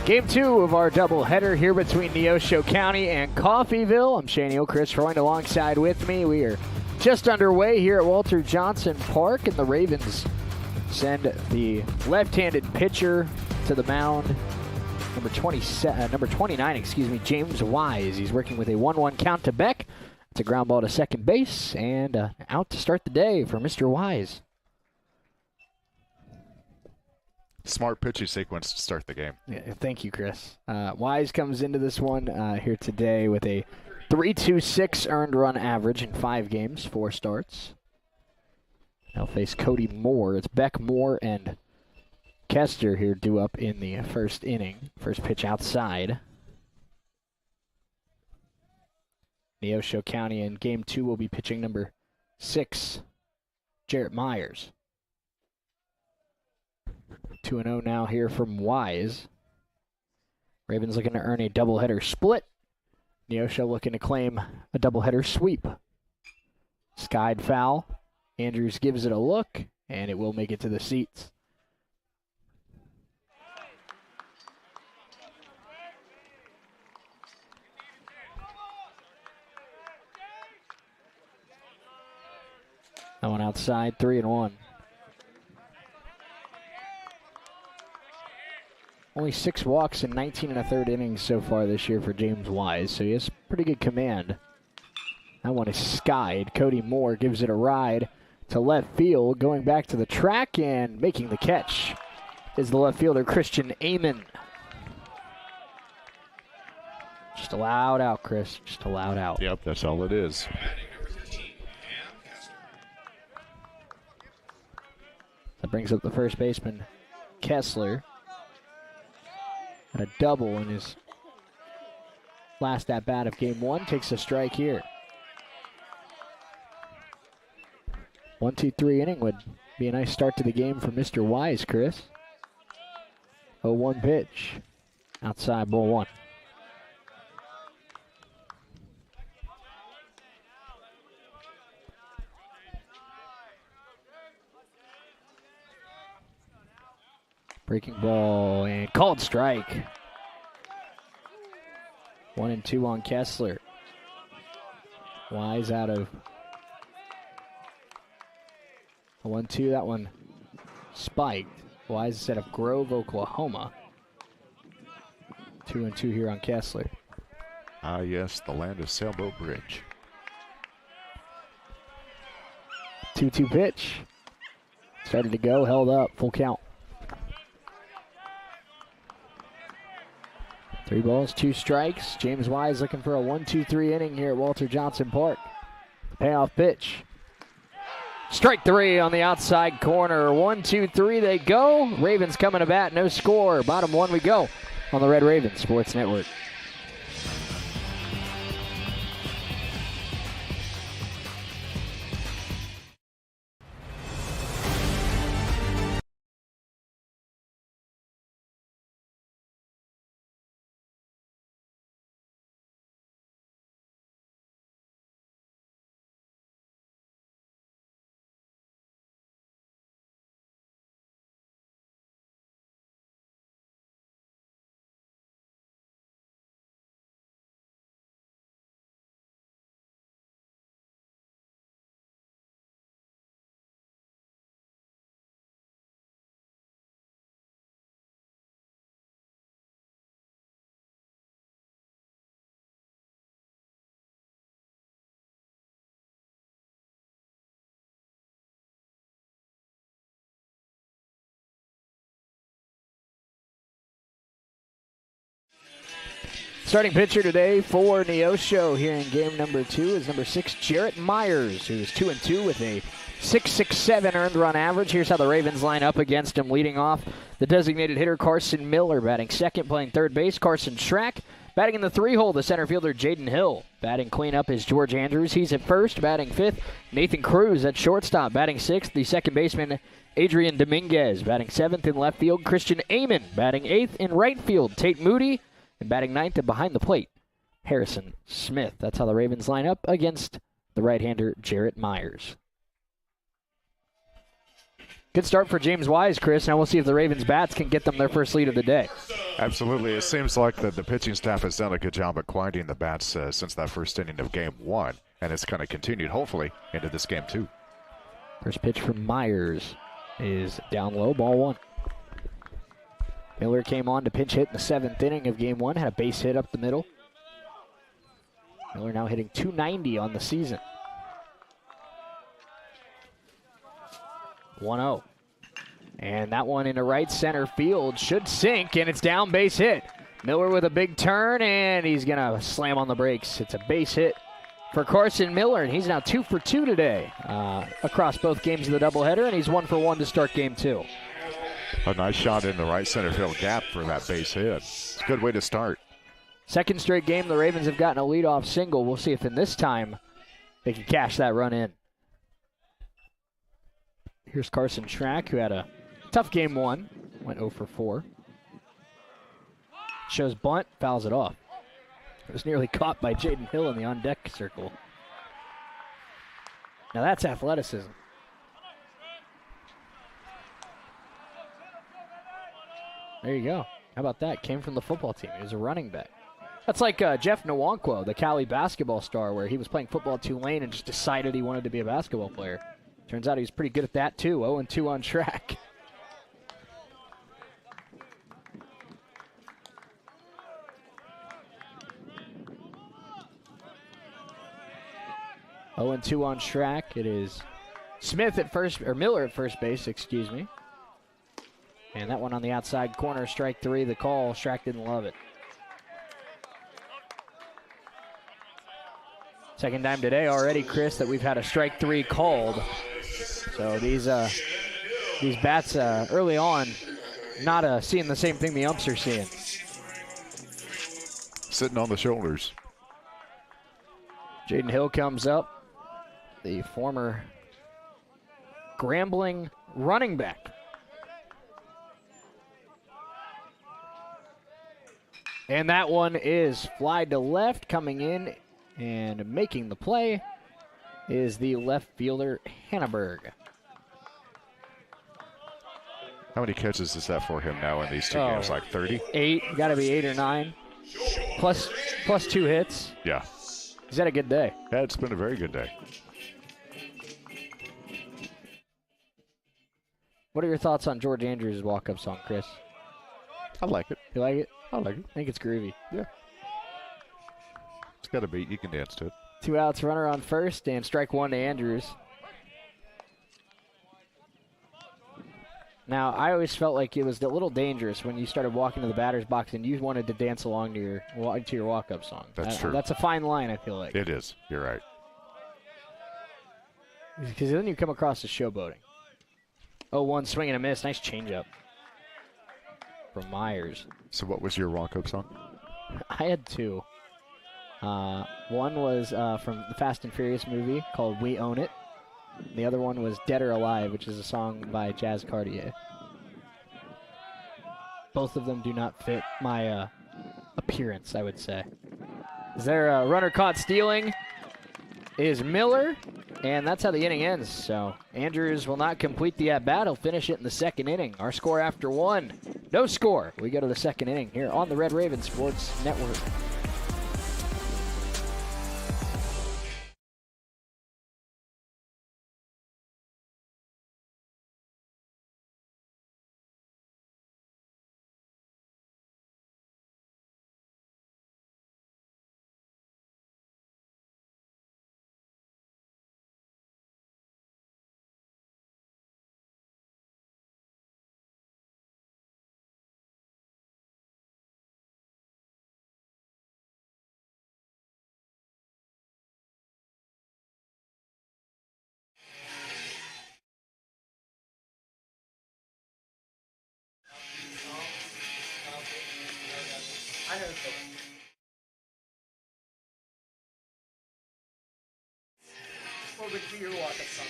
Game 2 of our doubleheader here between Neosho County and Coffeyville. I'm Shane Chris Freund alongside with me. We are just underway here at Walter Johnson Park, and the Ravens send the left-handed pitcher to the mound. Number 29, James Wise. He's working with a 1-1 count to Beck. It's a ground ball to second base, and out to start the day for Mr. Wise. Smart pitching sequence to start the game. Yeah, thank you, Chris. Wise comes into this one here today with a 3.26 earned run average in 5 games, 4 starts. He'll face Cody Moore. It's Beck, Moore, and Kester here due up in the first inning. First pitch outside. Neosho County in Game 2 will be pitching number 6, Jarrett Myers. 2-0 now here from Wise. Ravens looking to earn a doubleheader split. Neosho looking to claim a doubleheader sweep. Skied foul. Andrews gives it a look, and it will make it to the seats. That one outside, 3-1. Only 6 walks in 19 1/3 innings so far this year for James Wise, so he has pretty good command. That one is skied. Cody Moore gives it a ride to left field, going back to the track and making the catch is the left fielder Christian Amon. Just allowed out, Chris. Just allowed out. Yep, that's all it is. That brings up the first baseman, Kessler. A double in his last at-bat of Game 1. Takes a strike here. 1-2-3 inning would be a nice start to the game for Mr. Wise, Chris. 0-1 pitch. Outside, ball 1. Breaking ball and called strike. 1-2 on Kessler. Wise out of a 1-2. That one spiked. Wise instead of Grove, Oklahoma. 2-2 here on Kessler. Ah, yes, the land of Sailboat Bridge. 2-2 pitch. Started to go, held up, full count. 3 balls, 2 strikes. James Wise looking for a 1-2-3 inning here at Walter Johnson Park. Payoff pitch. Strike 3 on the outside corner. 1-2-3 they go. Ravens coming to bat, no score. Bottom 1 we go on the Red Raven Sports Network. Starting pitcher today for Neosho here in game number 2 is number 6, Jarrett Myers, who is 2-2 with a 6.67 earned run average. Here's how the Ravens line up against him. Leading off, the designated hitter Carson Miller, batting second, playing third base. Carson Schrack, batting in the 3-hole, the center fielder Jaden Hill. Batting cleanup is George Andrews. He's at first, batting fifth. Nathan Cruz at shortstop, batting sixth. The second baseman Adrian Dominguez, batting seventh in left field. Christian Amon, batting eighth in right field. Tate Moody, and batting ninth and behind the plate, Harrison Smith. That's how the Ravens line up against the right-hander Jarrett Myers. Good start for James Wise, Chris. Now we'll see if the Ravens bats can get them their first lead of the day. Absolutely. It seems like the pitching staff has done a good job at quieting the bats since that first inning of game one, and it's kind of continued, hopefully, into this game too. First pitch from Myers is down low, ball one. Miller came on to pinch hit in the 7th inning of game one, had a base hit up the middle. Miller now hitting .290 on the season. 1-0. And that one into right center field should sink, and it's down base hit. Miller with a big turn, and he's going to slam on the brakes. It's a base hit for Carson Miller, and he's now 2 for 2 today across both games of the doubleheader, and he's 1 for 1 to start game two. A nice shot in the right center field gap for that base hit. It's a good way to start. Second straight game, the Ravens have gotten a leadoff single. We'll see if in this time they can cash that run in. Here's Carson Schrack, who had a tough game one, went 0 for 4. Shows bunt, fouls it off. It was nearly caught by Jaden Hill in the on-deck circle. Now that's athleticism. There you go. How about that? Came from the football team. He was a running back. That's like Jeff Nwankwo, the Cali basketball star, where he was playing football at Tulane and just decided he wanted to be a basketball player. Turns out he was pretty good at that, too. 0-2 on track. Oh, 2 on Schrack. It is Smith at first, or Miller at first base, excuse me. And that one on the outside corner, strike 3, the call. Schrack didn't love it. Second time today already, Chris, that we've had a strike 3 called. So these bats early on not seeing the same thing the umps are seeing. Sitting on the shoulders. Jaden Hill comes up, the former Grambling running back. And that one is fly to left. Coming in and making the play is the left fielder, Hanneberg. How many catches is that for him now in these two games? Like 30? 8. Got to be 8 or 9. Plus 2 hits. Yeah. He's had a good day. Yeah, it's been a very good day. What are your thoughts on George Andrews' walk-up song, Chris? I like it. You like it? I like it. I think it's groovy. Yeah. It's got a beat. You can dance to it. 2 outs, runner on first, and strike 1 to Andrews. Now, I always felt like it was a little dangerous when you started walking to the batter's box and you wanted to dance along to your walk-up song. That's true. That's a fine line, I feel like. It is. You're right. Because then you come across as showboating. 0-1, swing and a miss. Nice changeup from Myers. So what was your walk-up song? I had 2. One was from the Fast and Furious movie called We Own It. The other one was Dead or Alive, which is a song by Jazz Cartier. Both of them do not fit my appearance, I would say. Is there a runner caught stealing? Is Miller, and that's how the inning ends. So Andrews will not complete the at-bat. He'll finish it in the second inning. Our score after 1, no score. We go to the second inning here on the Red Raven Sports Network. What would be your walk-up song?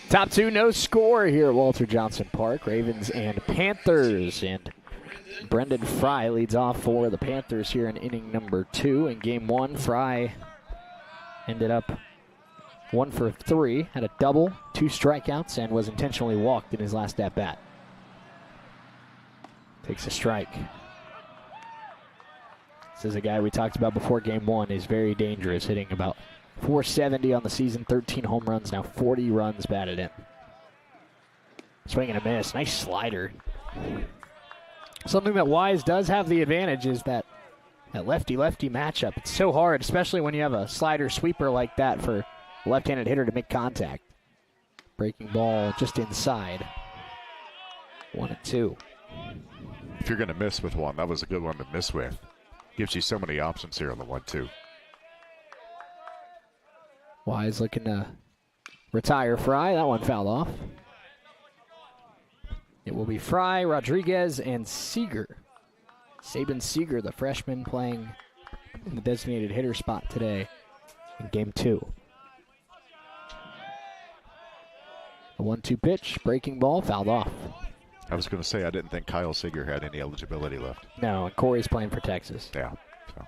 Top two, no score here at Walter Johnson Park. Ravens and Panthers. And Brendan Fry leads off for the Panthers here in inning number 2. In game 1, Fry ended up 1 for 3, had a double, 2 strikeouts, and was intentionally walked in his last at-bat. Takes a strike. This is a guy we talked about before game 1. He's very dangerous, hitting about .470 on the season, 13 home runs, now 40 runs batted in. Swing and a miss. Nice slider. Something that Wise does have the advantage is that lefty-lefty matchup. It's so hard, especially when you have a slider sweeper like that for a left-handed hitter to make contact. Breaking ball just inside. 1-2. If you're going to miss with one, that was a good one to miss with. Gives you so many options here on the 1-2. Wise looking to retire Fry. That one fouled off. It will be Fry, Rodriguez, and Seager. Saban Seager, the freshman, playing in the designated hitter spot today in game 2. A 1-2 pitch, breaking ball, fouled off. I was going to say, I didn't think Kyle Seager had any eligibility left. No, and Corey's playing for Texas. Yeah. So.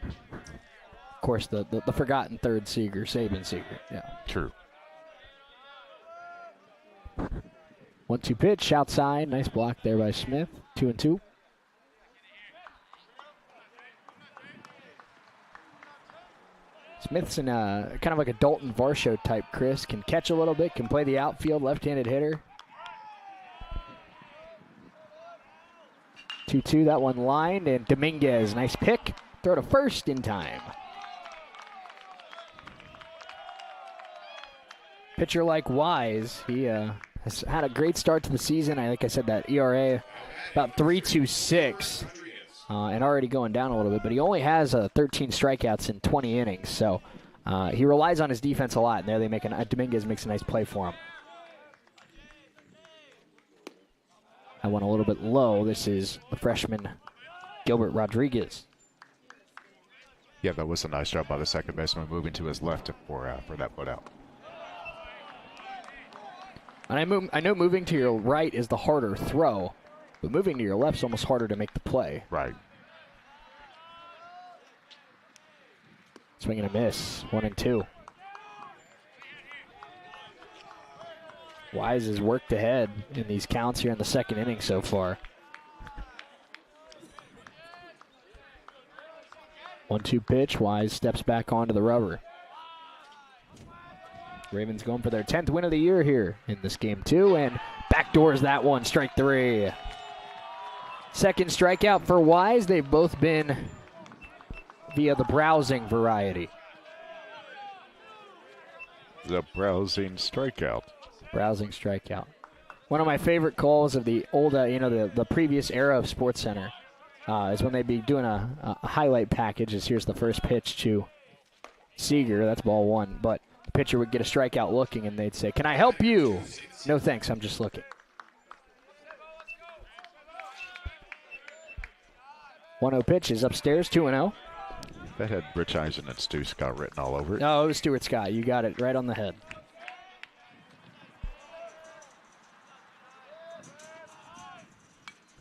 Of course, the forgotten third Seager, Saban Seager. Yeah. True. 1-2 pitch, outside. Nice block there by Smith. 2-2. Smith's in kind of like a Dalton Varsho type, Chris. Can catch a little bit, can play the outfield, left-handed hitter. 2-2, that one lined, and Dominguez, nice pick. Throw to first in time. Pitcher like Wise, he has had a great start to the season. Like I said, that ERA about 3.26, and already going down a little bit. But he only has 13 strikeouts in 20 innings, so he relies on his defense a lot. And there Dominguez makes a nice play for him. That one a little bit low. This is the freshman Gilbert Rodriguez. Yeah, that was a nice job by the second baseman moving to his left for that put out. And I know moving to your right is the harder throw, but moving to your left is almost harder to make the play. Right. Swing and a miss. 1-2. Wise has worked ahead in these counts here in the second inning so far. 1-2 pitch. Wise steps back onto the rubber. Ravens going for their 10th win of the year here in this game 2, and backdoors that one, strike 3. Second strikeout for Wise. They've both been via the browsing variety. The browsing strikeout. Browsing strikeout. One of my favorite calls of the old, the previous era of SportsCenter is when they'd be doing a highlight package. Here's the first pitch to Seager. That's ball 1, but the pitcher would get a strikeout looking, and they'd say, "Can I help you?" "No, thanks. I'm just looking." 1-0 pitch is upstairs, 2-0. That had Rich Eisen and Stu Scott written all over it. No, it was Stuart Scott. You got it right on the head.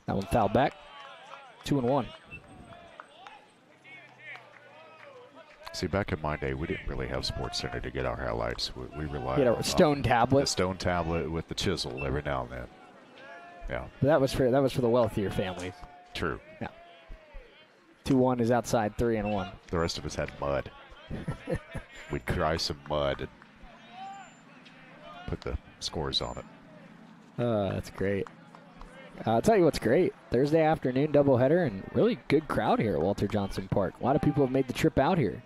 That one fouled back. 2-1. See, back in my day, we didn't really have SportsCenter to get our highlights. We relied You on know, stone tablet. the stone tablet with the chisel every now and then. Yeah. But that was for the wealthier families. True. Yeah. 2-1 is outside, 3-1. The rest of us had mud. We'd cry some mud and put the scores on it. That's great. I'll tell you what's great. Thursday afternoon doubleheader and really good crowd here at Walter Johnson Park. A lot of people have made the trip out here.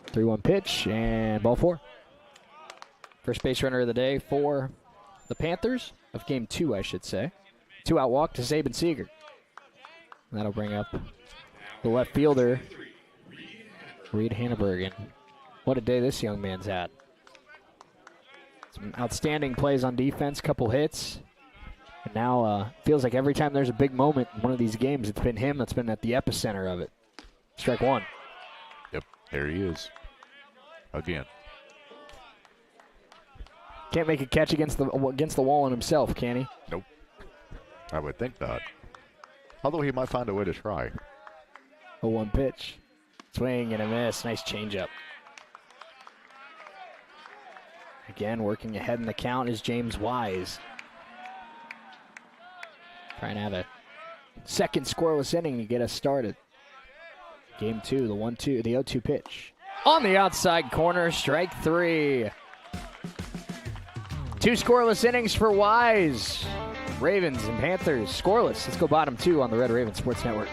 3-1 pitch and ball 4. First base runner of the day for the Panthers, of game 2, I should say. 2-out walk to Saban Seager. That'll bring up the left fielder, Reed Hannebergen. What a day this young man's had. Some outstanding plays on defense, couple hits. And now feels like every time there's a big moment in one of these games, it's been him that's been at the epicenter of it. Strike 1. Yep, there he is. Again. Can't make a catch against the wall on himself, can he? Nope. I would think not. Although he might find a way to try. 0-1 pitch. Swing and a miss. Nice changeup. Again, working ahead in the count is James Wise. Trying to have a second scoreless inning to get us started. Game 2, the 0-2 pitch. On the outside corner, strike 3. 2 scoreless innings for Wise. Ravens and Panthers scoreless. Let's go bottom 2 on the Red Raven Sports Network.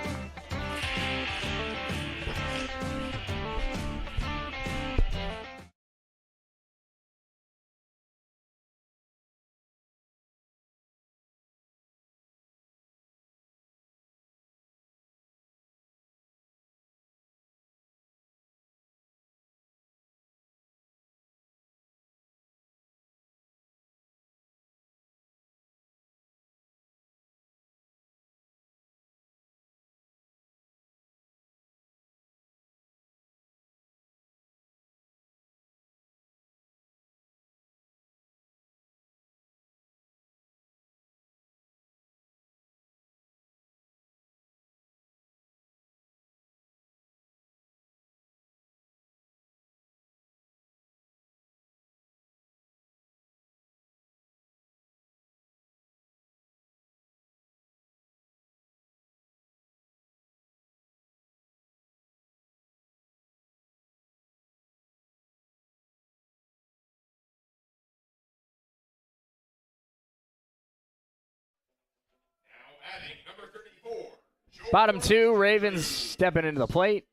Bottom 2, Ravens stepping into the plate.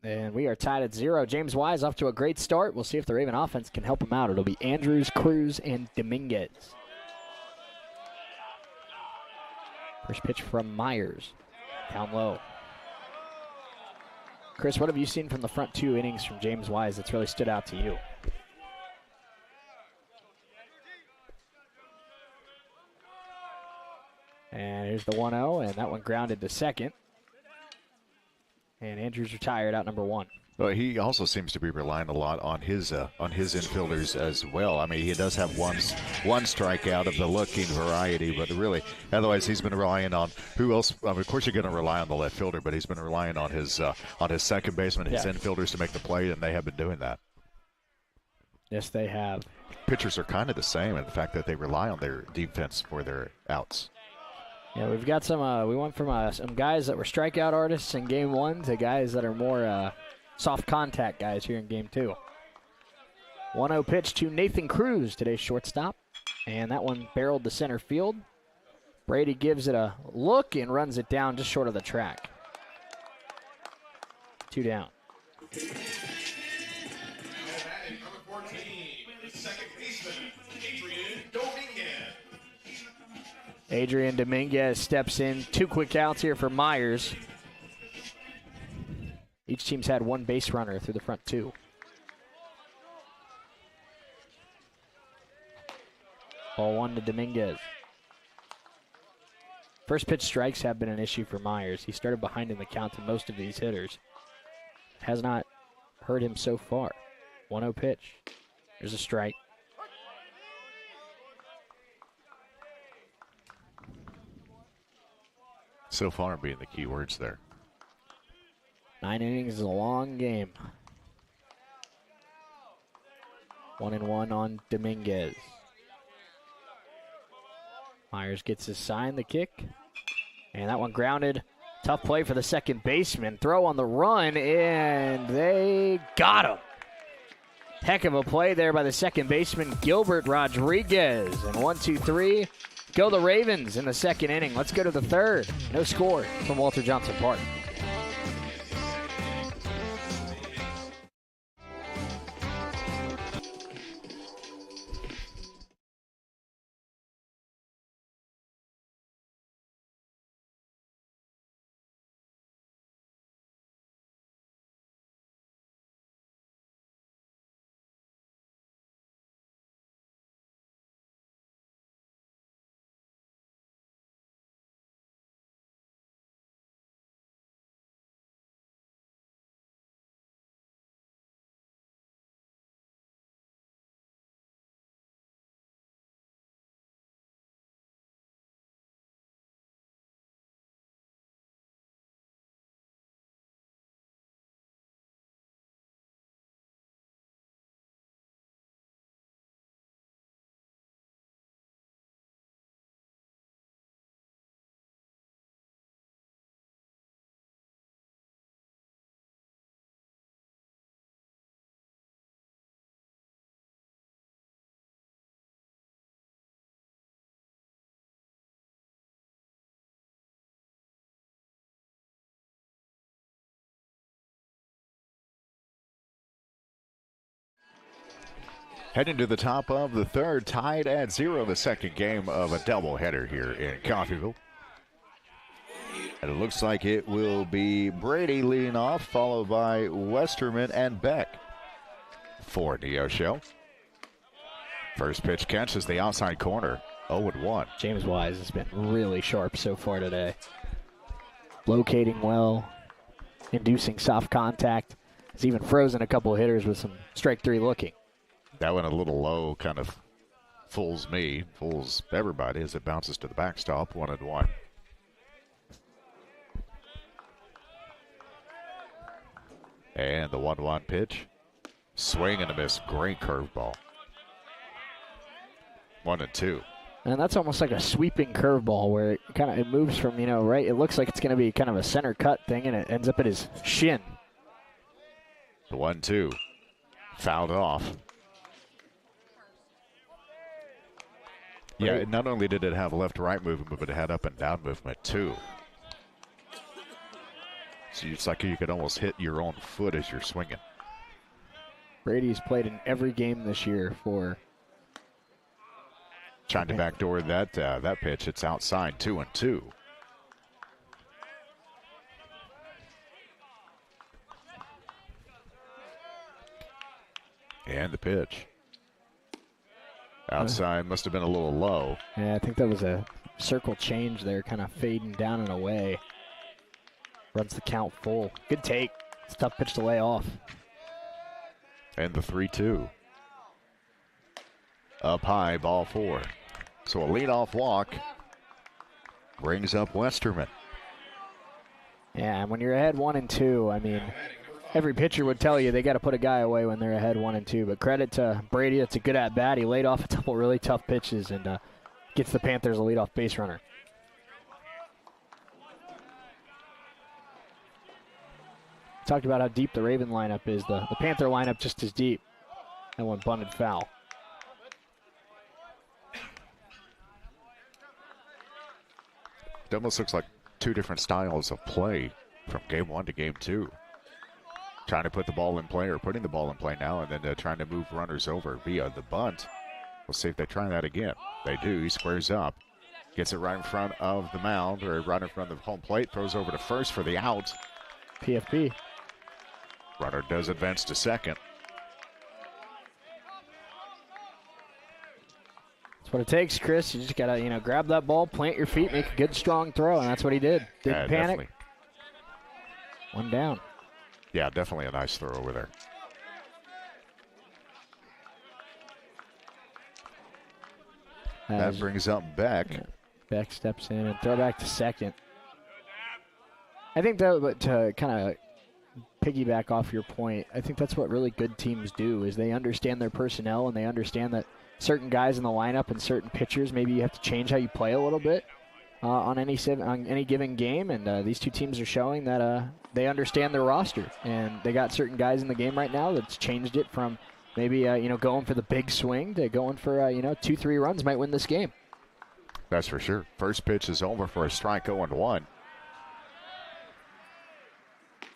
And we are tied at 0. James Wise off to a great start. We'll see if the Raven offense can help him out. It'll be Andrews, Cruz, and Dominguez. First pitch from Myers. Down low. Chris, what have you seen from the front 2 innings from James Wise that's really stood out to you? And here's the 1-0, and that one grounded to second. And Andrews retired out number 1. Well, he also seems to be relying a lot on his infielders as well. I mean, he does have one strikeout of the looking variety, but really, otherwise he's been relying on who else? I mean, of course, you're going to rely on the left fielder, but he's been relying on his second baseman, his infielders to make the play, and they have been doing that. Yes, they have. Pitchers are kind of the same in the fact that they rely on their defense for their outs. Yeah, we've got some. We went from some guys that were strikeout artists in Game 1 to guys that are more soft contact guys here in Game 2. 1-0 pitch to Nathan Cruz, today's shortstop, and that one barreled to center field. Brady gives it a look and runs it down just short of the track. 2 down. Adrian Dominguez steps in. 2 quick outs here for Myers. Each team's had 1 base runner through the front 2. Ball 1 to Dominguez. First pitch strikes have been an issue for Myers. He started behind in the count to most of these hitters. Has not hurt him so far. 1-0 pitch. There's a strike. So far being the key words there. 9 innings is a long game. 1-1 on Dominguez. Myers gets his sign, the kick. And that one grounded. Tough play for the second baseman. Throw on the run, and they got him. Heck of a play there by the second baseman, Gilbert Rodriguez. And 1-2-3. Go the Ravens in the second inning. Let's go to the third. No score from Walter Johnson Park. Heading to the top of the third, tied at 0, the second game of a doubleheader here in Coffeyville. And it looks like it will be Brady leading off, followed by Westerman and Beck for Neosho. First pitch catches the outside corner, 0-1. James Wise has been really sharp so far today. Locating well, inducing soft contact. He's even frozen a couple of hitters with some strike three looking. That one a little low kind of fools me, fools everybody as it bounces to the backstop, 1-1. And the 1-1 pitch. Swing and a miss. Great curveball. 1-2. And that's almost like a sweeping curveball where it moves from, right? It looks like it's going to be kind of a center cut thing, and it ends up at his shin. The 1-2. Fouled off. Yeah, not only did it have left-right movement, but it had up-and-down movement, too. So it's like you could almost hit your own foot as you're swinging. Brady's played in every game this year for... Trying to backdoor that pitch. It's outside, 2-2. And the pitch. Outside must have been a little low. Yeah, I think that was a circle change there, kind of fading down and away. Runs the count full. Good take. It's a tough pitch to lay off. And the 3-2. Up high, ball 4. So a leadoff walk brings up Westerman. Yeah, and when you're ahead 1-2, I mean, every pitcher would tell you they got to put a guy away when they're ahead 1-2. But credit to Brady, that's a good at-bat. He laid off a couple really tough pitches and gets the Panthers a leadoff base runner. Talked about how deep the Raven lineup is. The Panther lineup just as deep. That one bunted foul. It almost looks like two different styles of play from game 1 to game 2. Trying to put the ball in play, or putting the ball in play now, and then trying to move runners over via the bunt. We'll see if they try that again. They do. He squares up. Gets it right in front of the mound, or right in front of the home plate. Throws over to first for the out. PFP. Runner does advance to second. That's what it takes, Chris. You just got to, grab that ball, plant your feet, make a good, strong throw, and that's what he did. Didn't panic. Definitely. One down. Yeah, definitely a nice throw over there. That brings up Beck. Yeah. Beck steps in and throw back to second. I think that, to kind of piggyback off your point, I think that's what really good teams do, is they understand their personnel and they understand that certain guys in the lineup and certain pitchers, maybe you have to change how you play a little bit on any given game. And these two teams are showing that they understand their roster, and they got certain guys in the game right now that's changed it from maybe going for the big swing to going for 2-3 runs might win this game. That's for sure. First pitch is over for a strike, 0-1.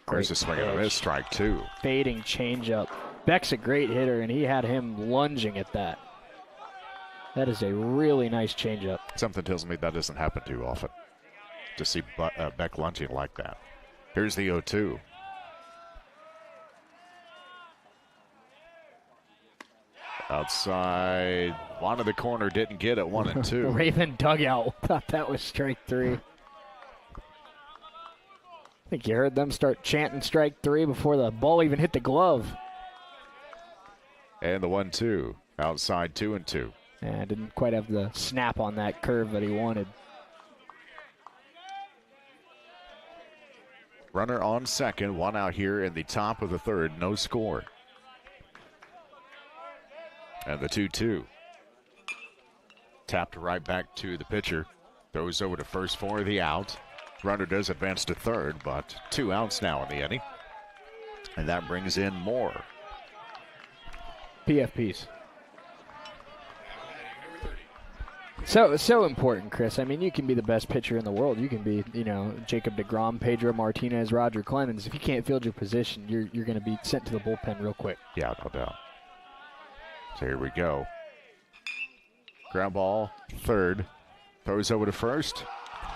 There's a swing and a miss, strike 2. Fading changeup. Beck's a great hitter, and he had him lunging at that. That is a really nice changeup. Something tells me that doesn't happen too often, to see Beck lunging like that. Here's the 0-2. Outside, one of the corner, didn't get it, 1-2. Raven dugout thought that was strike 3. I think you heard them start chanting strike 3 before the ball even hit the glove. And the 1-2, outside, 2-2. Yeah, didn't quite have the snap on that curve that he wanted. Runner on second, one out here in the top of the third, no score. And the 2-2. Tapped right back to the pitcher. Throws over to first for the out. Runner does advance to third, but 2 outs now in the inning. And that brings in more. PFPs. So important, Chris. I mean, you can be the best pitcher in the world. You can be, Jacob deGrom, Pedro Martinez, Roger Clemens. If you can't field your position, you're going to be sent to the bullpen real quick. Yeah, no doubt. So here we go. Ground ball, third. Throws over to first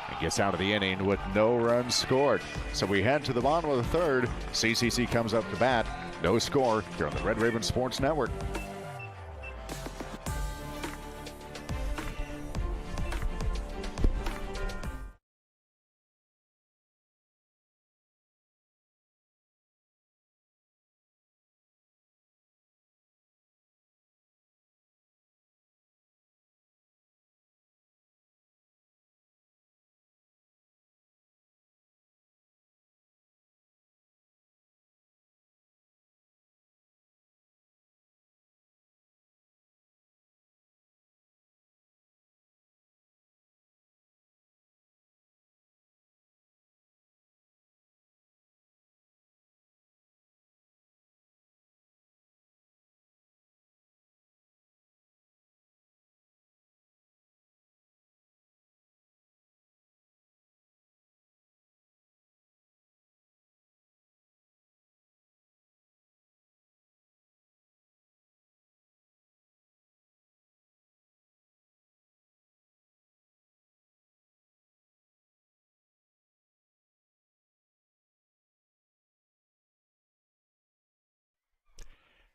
and gets out of the inning with no runs scored. So we head to the bottom of the third. CCC comes up to bat. No score here on the Red Raven Sports Network.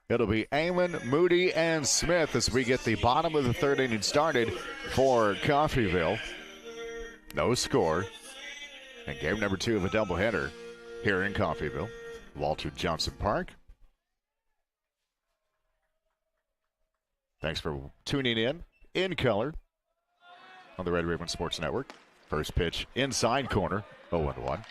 It'll be Amon, Moody, and Smith as we get the bottom of the third inning started for Coffeyville. No score. And game number 2 of a doubleheader here in Coffeyville, Walter Johnson Park. Thanks for tuning in color on the Red Raven Sports Network. First pitch inside corner, 0-1.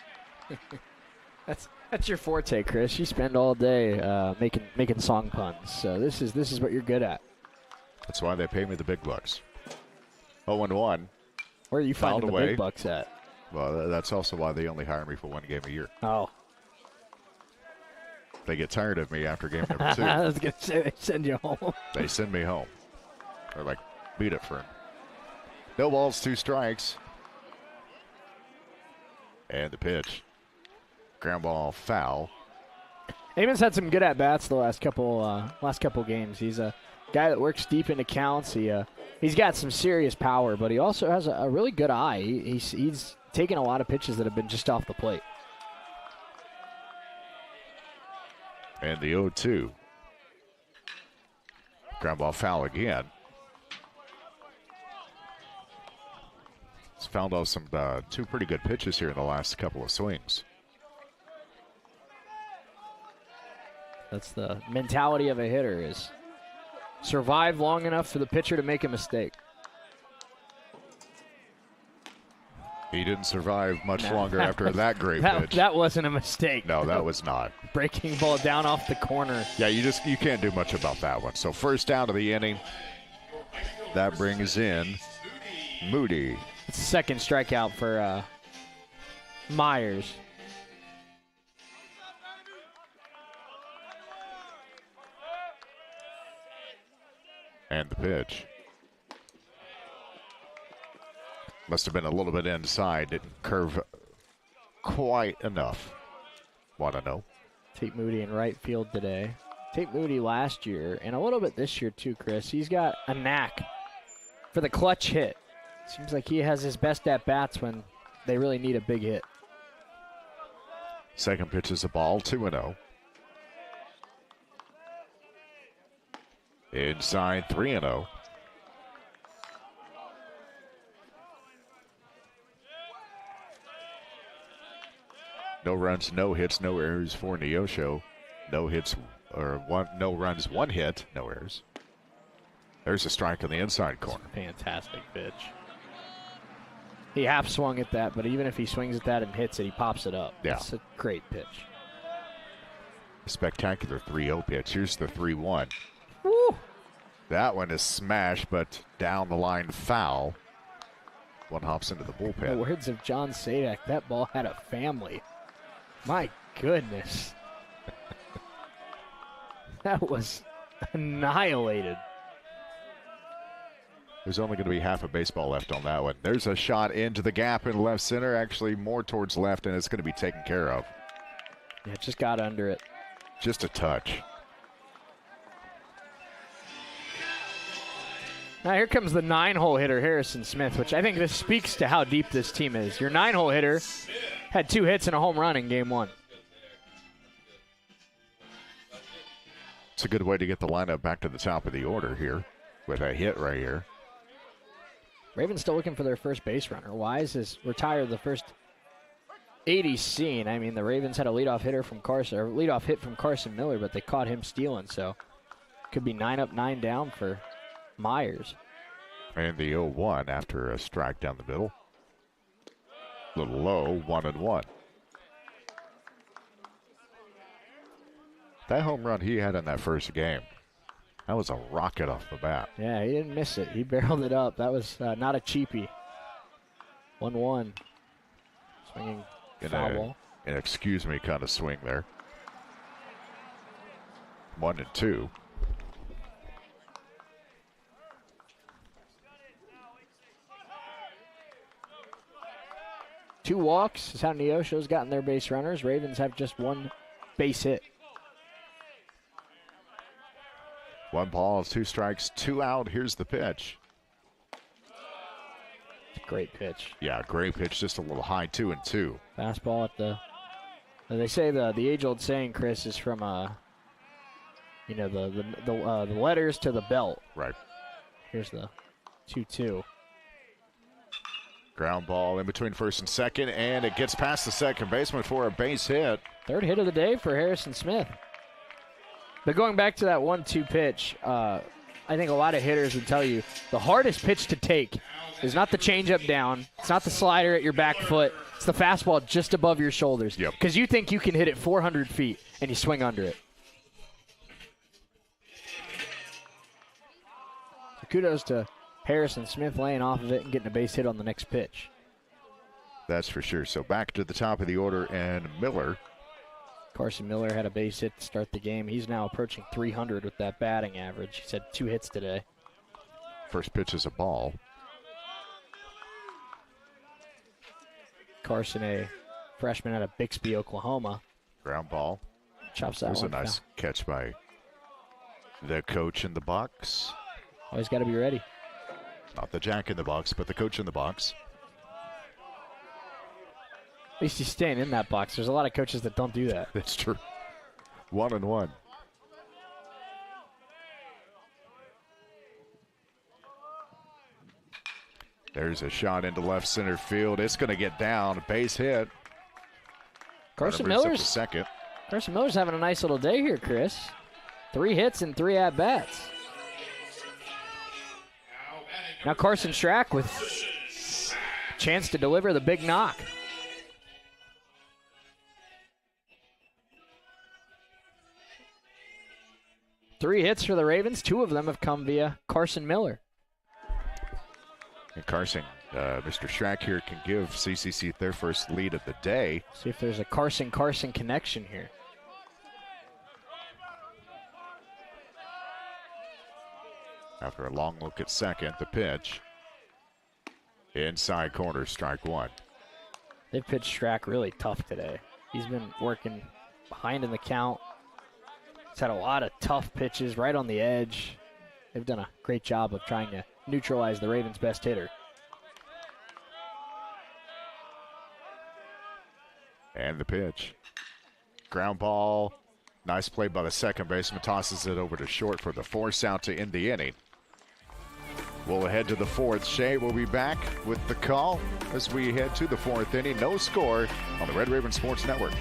That's your forte, Chris. You spend all day making song puns. So this is what you're good at. That's why they pay me the big bucks. 0-1. Where are you finding the big bucks at? Well, that's also why they only hire me for one game a year. Oh. They get tired of me after game number 2. I was going to say they send you home. They send me home. They're like, beat it for him. No balls, 2 strikes. And the pitch. Ground ball foul. Amon's had some good at-bats the last couple games. He's a guy that works deep into counts. He's got some serious power, but he also has a really good eye. He's taken a lot of pitches that have been just off the plate. And the 0-2. Ground ball foul again. He's fouled off some 2 pretty good pitches here in the last couple of swings. That's the mentality of a hitter, is survive long enough for the pitcher to make a mistake. He didn't survive much longer after that great pitch. That wasn't a mistake. No, that was not. Breaking ball down off the corner. Yeah, you can't do much about that one. So first down of the inning. That brings in Moody. It's the second strikeout for Myers. And the pitch. Must have been a little bit inside. Didn't curve quite enough. 1-0. Tate Moody in right field today. Tate Moody last year, and a little bit this year too, Chris. He's got a knack for the clutch hit. Seems like he has his best at-bats when they really need a big hit. Second pitch is a ball, 2-0. Inside, 3-0. No runs, no hits, no errors for Neosho. No hits, no runs, 1 hit, no errors. There's a strike on the inside corner. Fantastic pitch. He half swung at that, but even if he swings at that and hits it, he pops it up. Yeah. It's a great pitch. Spectacular 3-0 pitch. Here's the 3-1. Woo! That one is smashed, but down the line foul. One hops into the bullpen. In the words of John Sadak, that ball had a family. My goodness. That was annihilated. There's only going to be half a baseball left on that one. There's a shot into the gap in left center, actually more towards left, and it's going to be taken care of. Yeah, just got under it. Just a touch. Now here comes the 9-hole hitter, Harrison Smith, which I think this speaks to how deep this team is. Your 9-hole hitter had 2 hits and a home run in game 1. It's a good way to get the lineup back to the top of the order here with a hit right here. Ravens still looking for their first base runner. Wise has retired the first 8 he's seen. I mean, the Ravens had a leadoff hit from Carson Miller, but they caught him stealing, so could be 9 up, 9 down for Myers. And the 0-1 after a strike down the middle. A little low, 1-1. That home run he had in that first game, that was a rocket off the bat. Yeah, he didn't miss it. He barreled it up. That was not a cheapie. 1-1. Swinging foul ball. An excuse me kind of swing there. 1-2. Two walks is how Neosho's gotten their base runners. Ravens have just 1 base hit. 1 ball, 2 strikes, 2 out. Here's the pitch. It's a great pitch. Yeah, great pitch, just a little high, 2-2. Fastball at the. They say the age-old saying, Chris, is from the letters to the belt. Right. Here's the 2-2. Ground ball in between first and second, and it gets past the second baseman for a base hit. 3rd hit of the day for Harrison Smith. But going back to that 1-2 pitch, I think a lot of hitters would tell you the hardest pitch to take is not the changeup down. It's not the slider at your back foot. It's the fastball just above your shoulders. Yep. Because you think you can hit it 400 feet, and you swing under it. So kudos to Harrison Smith laying off of it and getting a base hit on the next pitch. That's for sure. So back to the top of the order, and Miller. Carson Miller had a base hit to start the game. He's now approaching 300 with that batting average. He's had 2 hits today. First pitch is a ball. Carson, a freshman out of Bixby, Oklahoma. Ground ball. Chops that There's one. a nice catch by the coach in the box. Always got to be ready. Not the jack in the box, but the coach in the box. At least he's staying in that box. There's a lot of coaches that don't do that. That's true. 1-1. There's a shot into left center field. It's going to get down. Base hit. Carson Runner moves up Miller's to second. Carson Miller's having a nice little day here, Chris. 3 hits and 3 at-bats. Now Carson Schrack with a chance to deliver the big knock. Three hits for the Ravens. 2 of them have come via Carson Miller. And Carson, Mr. Schrack here can give CCC their first lead of the day. See if there's a Carson connection here. After a long look at second, the pitch. Inside corner, strike 1. They've pitched Schrack really tough today. He's been working behind in the count. He's had a lot of tough pitches right on the edge. They've done a great job of trying to neutralize the Ravens' best hitter. And the pitch. Ground ball. Nice play by the second baseman. Tosses it over to short for the force out to end the inning. We'll head to the 4th. Shay will be back with the call as we head to the 4th inning. No score on the Red Raven Sports Network.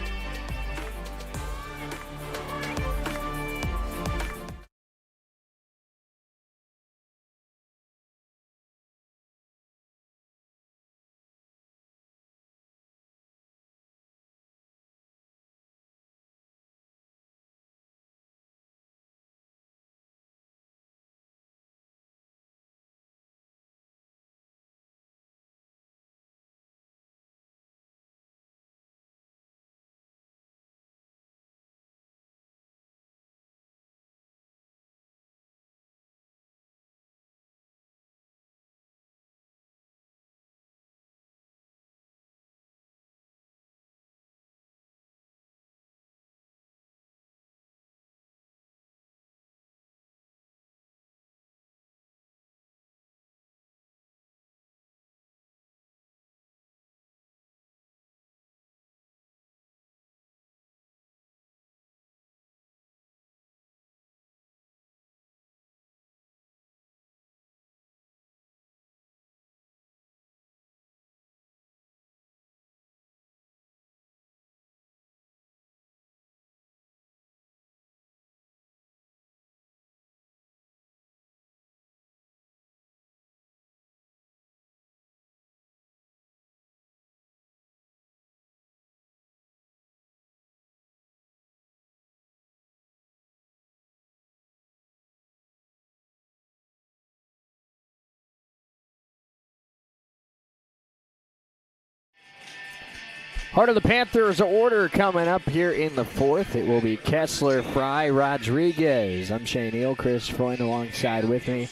Heart of the Panthers order coming up here in the fourth. It will be Kessler, Fry, Rodriguez. I'm Shane Neal, Chris Freund alongside with me.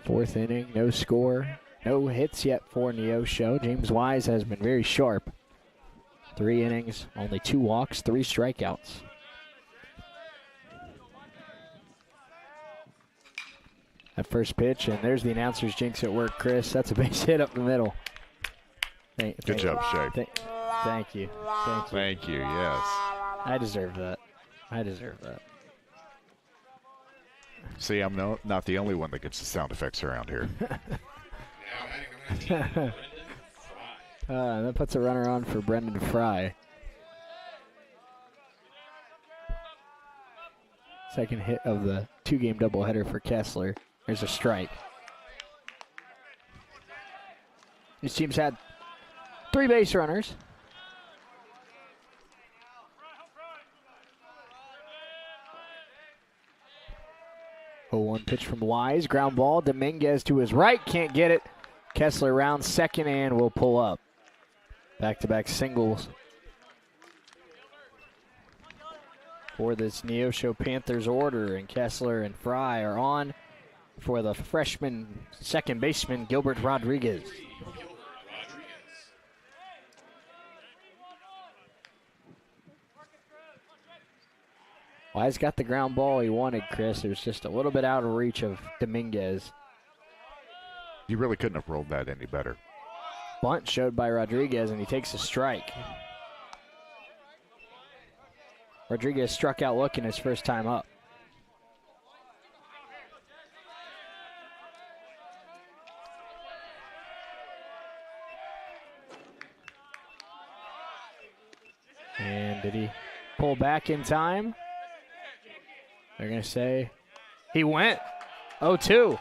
Fourth inning, no score, no hits yet for Neosho. James Wise has been very sharp. 3 innings, only 2 walks, 3 strikeouts. That first pitch, and there's the announcer's jinx at work, Chris. That's a base hit up the middle. Good job, Shay. Thank you. Thank you, yes. I deserve that. See, I'm not the only one that gets the sound effects around here. That puts a runner on for Brendan Fry. Second hit of the 2-game doubleheader for Kessler. There's a strike. These teams had 3 base runners. Oh, 1 pitch from Wise. Ground ball. Dominguez to his right. Can't get it. Kessler rounds second and will pull up. Back-to-back singles for this Neosho Panthers order. And Kessler and Fry are on for the freshman second baseman, Gilbert Rodriguez. Wise got the ground ball he wanted, Chris. It was just a little bit out of reach of Dominguez. You really couldn't have rolled that any better. Bunt showed by Rodriguez, and he takes a strike. Rodriguez struck out looking his first time up. And did he pull back in time? They're going to say he went 0-2.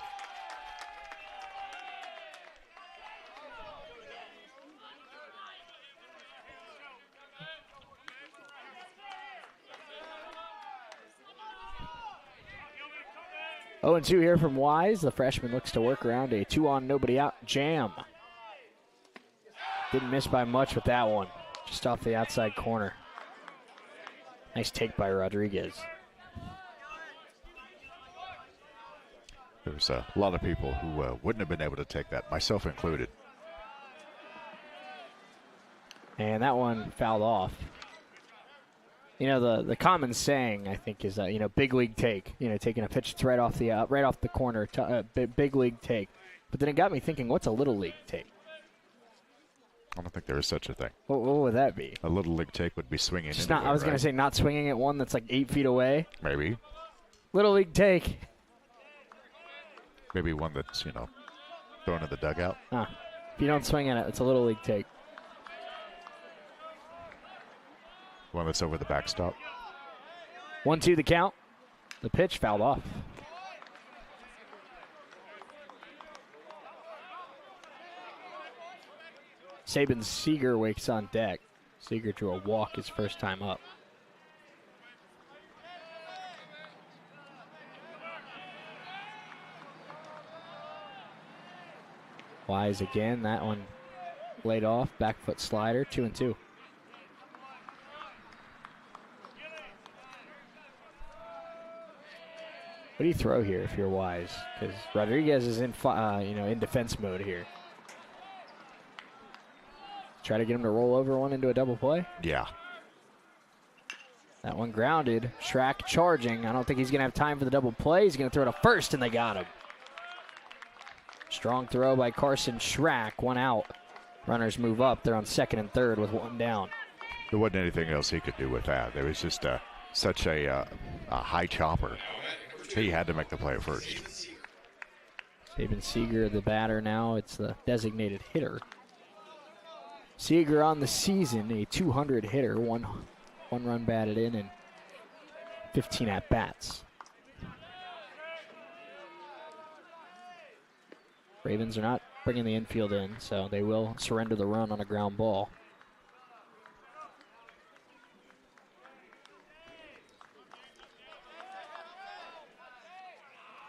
Oh, and 2 here from Wise. The freshman looks to work around a 2-on, nobody out jam. Didn't miss by much with that one. Just off the outside corner. Nice take by Rodriguez. There's a lot of people who wouldn't have been able to take that, myself included. And that one fouled off. You know, the common saying, I think, is, big league take. You know, taking a pitch that's right off the corner, big league take. But then it got me thinking, what's a little league take? I don't think there is such a thing. What would that be? A little league take would be swinging. Just not. I was going to say not swinging at one that's like 8 feet away. Maybe. Little league take. Maybe one that's, thrown in the dugout. If you don't swing at it, it's a little league take. One that's over the backstop. 1-2 the count. The pitch fouled off. Saban Seeger wakes on deck. Seeger drew a walk his first time up. Wise again. That one laid off. Back foot slider. 2-2. What do you throw here if you're Wise? Because Rodriguez is in defense mode here. Try to get him to roll over one into a double play? Yeah. That one grounded. Schrack charging. I don't think he's going to have time for the double play. He's going to throw to first, and they got him. Strong throw by Carson Schrack. 1 out. Runners move up. They're on second and third with 1 down. There wasn't anything else he could do with that. There was just such a high chopper. He had to make the play at first. Saban Seeger, the batter now. It's the designated hitter. Seeger on the season, a 200 hitter, one run batted in and 15 at-bats. Ravens are not bringing the infield in, so they will surrender the run on a ground ball.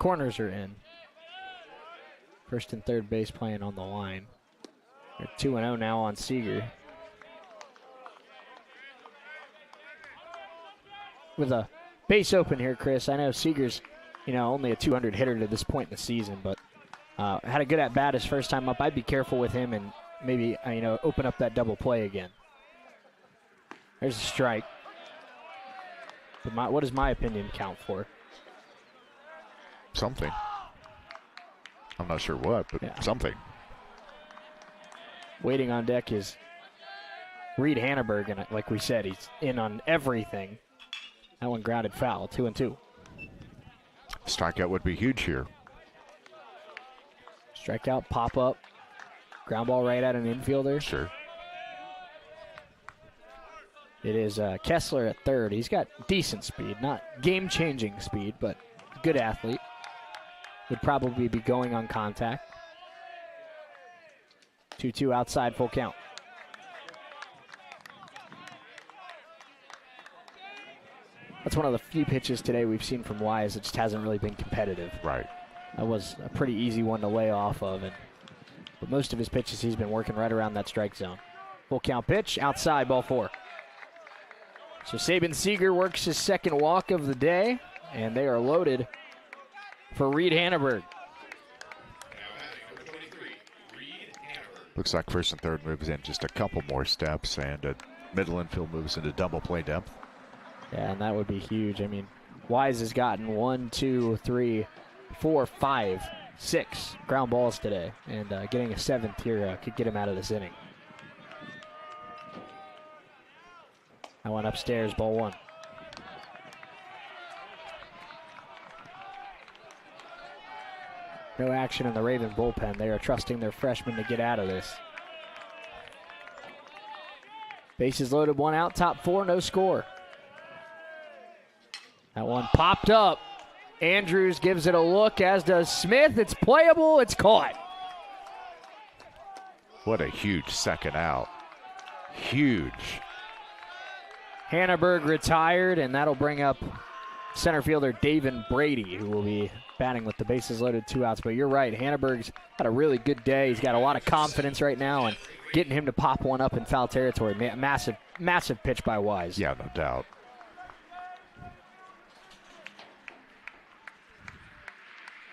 Corners are in. First and third base playing on the line. They're 2-0 now on Seeger. With a base open here, Chris, I know Seeger's, only a 200 hitter to this point in the season, but had a good at-bat his first time up. I'd be careful with him and maybe, open up that double play again. There's a strike. But what does my opinion count for? Something. I'm not sure what, but something. Waiting on deck is Reed Hanneberg, and like we said, he's in on everything. That one grounded foul, 2-2. Strikeout would be huge here. Strikeout, pop up, ground ball right at an infielder. Sure. It is Kessler at third. He's got decent speed, not game-changing speed, but good athlete. Would probably be going on contact. 2-2 outside, full count. That's one of the few pitches today we've seen from Wise that just hasn't really been competitive. Right. That was a pretty easy one to lay off of, but most of his pitches he's been working right around that strike zone. Full count pitch, outside, ball 4. So Saban Seeger works his second walk of the day, and they are loaded for Reed Hanneberg. Looks like first and third moves in just a couple more steps, and middle infield moves into double play depth. Yeah, and that would be huge. I mean, Wise has gotten 1, 2, 3, 4, 5, 6 ground balls today, and getting a 7th here could get him out of this inning. That one upstairs, ball 1. No action in the Raven bullpen. They are trusting their freshman to get out of this. Bases loaded, 1 out, top 4, no score. That one popped up. Andrews gives it a look, as does Smith. It's playable, it's caught. What a huge second out. Huge. Hanneberg retired, and that'll bring up center fielder David Brady, who will be batting with the bases loaded, 2 outs. But you're right, Hanneberg's had a really good day. He's got a lot of confidence right now, and getting him to pop one up in foul territory, massive, massive pitch by Wise. Yeah, no doubt.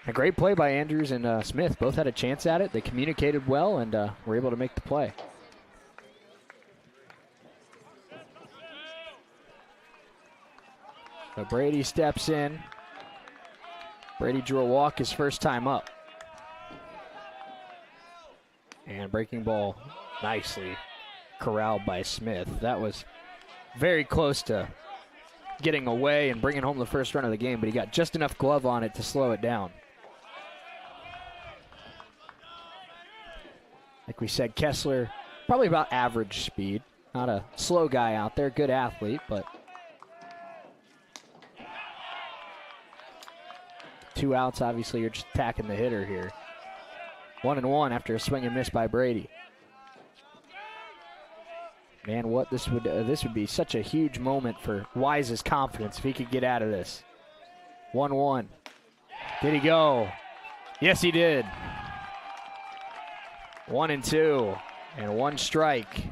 A great play by Andrews and Smith. Both had a chance at it. They communicated well and were able to make the play. So Brady steps in. Brady drew a walk his first time up. And breaking ball nicely corralled by Smith. That was very close to getting away and bringing home the first run of the game, but he got just enough glove on it to slow it down. Like we said, Kessler, probably about average speed. Not a slow guy out there, good athlete, but 2 outs, obviously you're just attacking the hitter here. 1-1 after a swing and miss by Brady. Man, what this would be such a huge moment for Wise's confidence if he could get out of this. 1-1. Did he go? Yes, he did. 1-2, and 1 strike.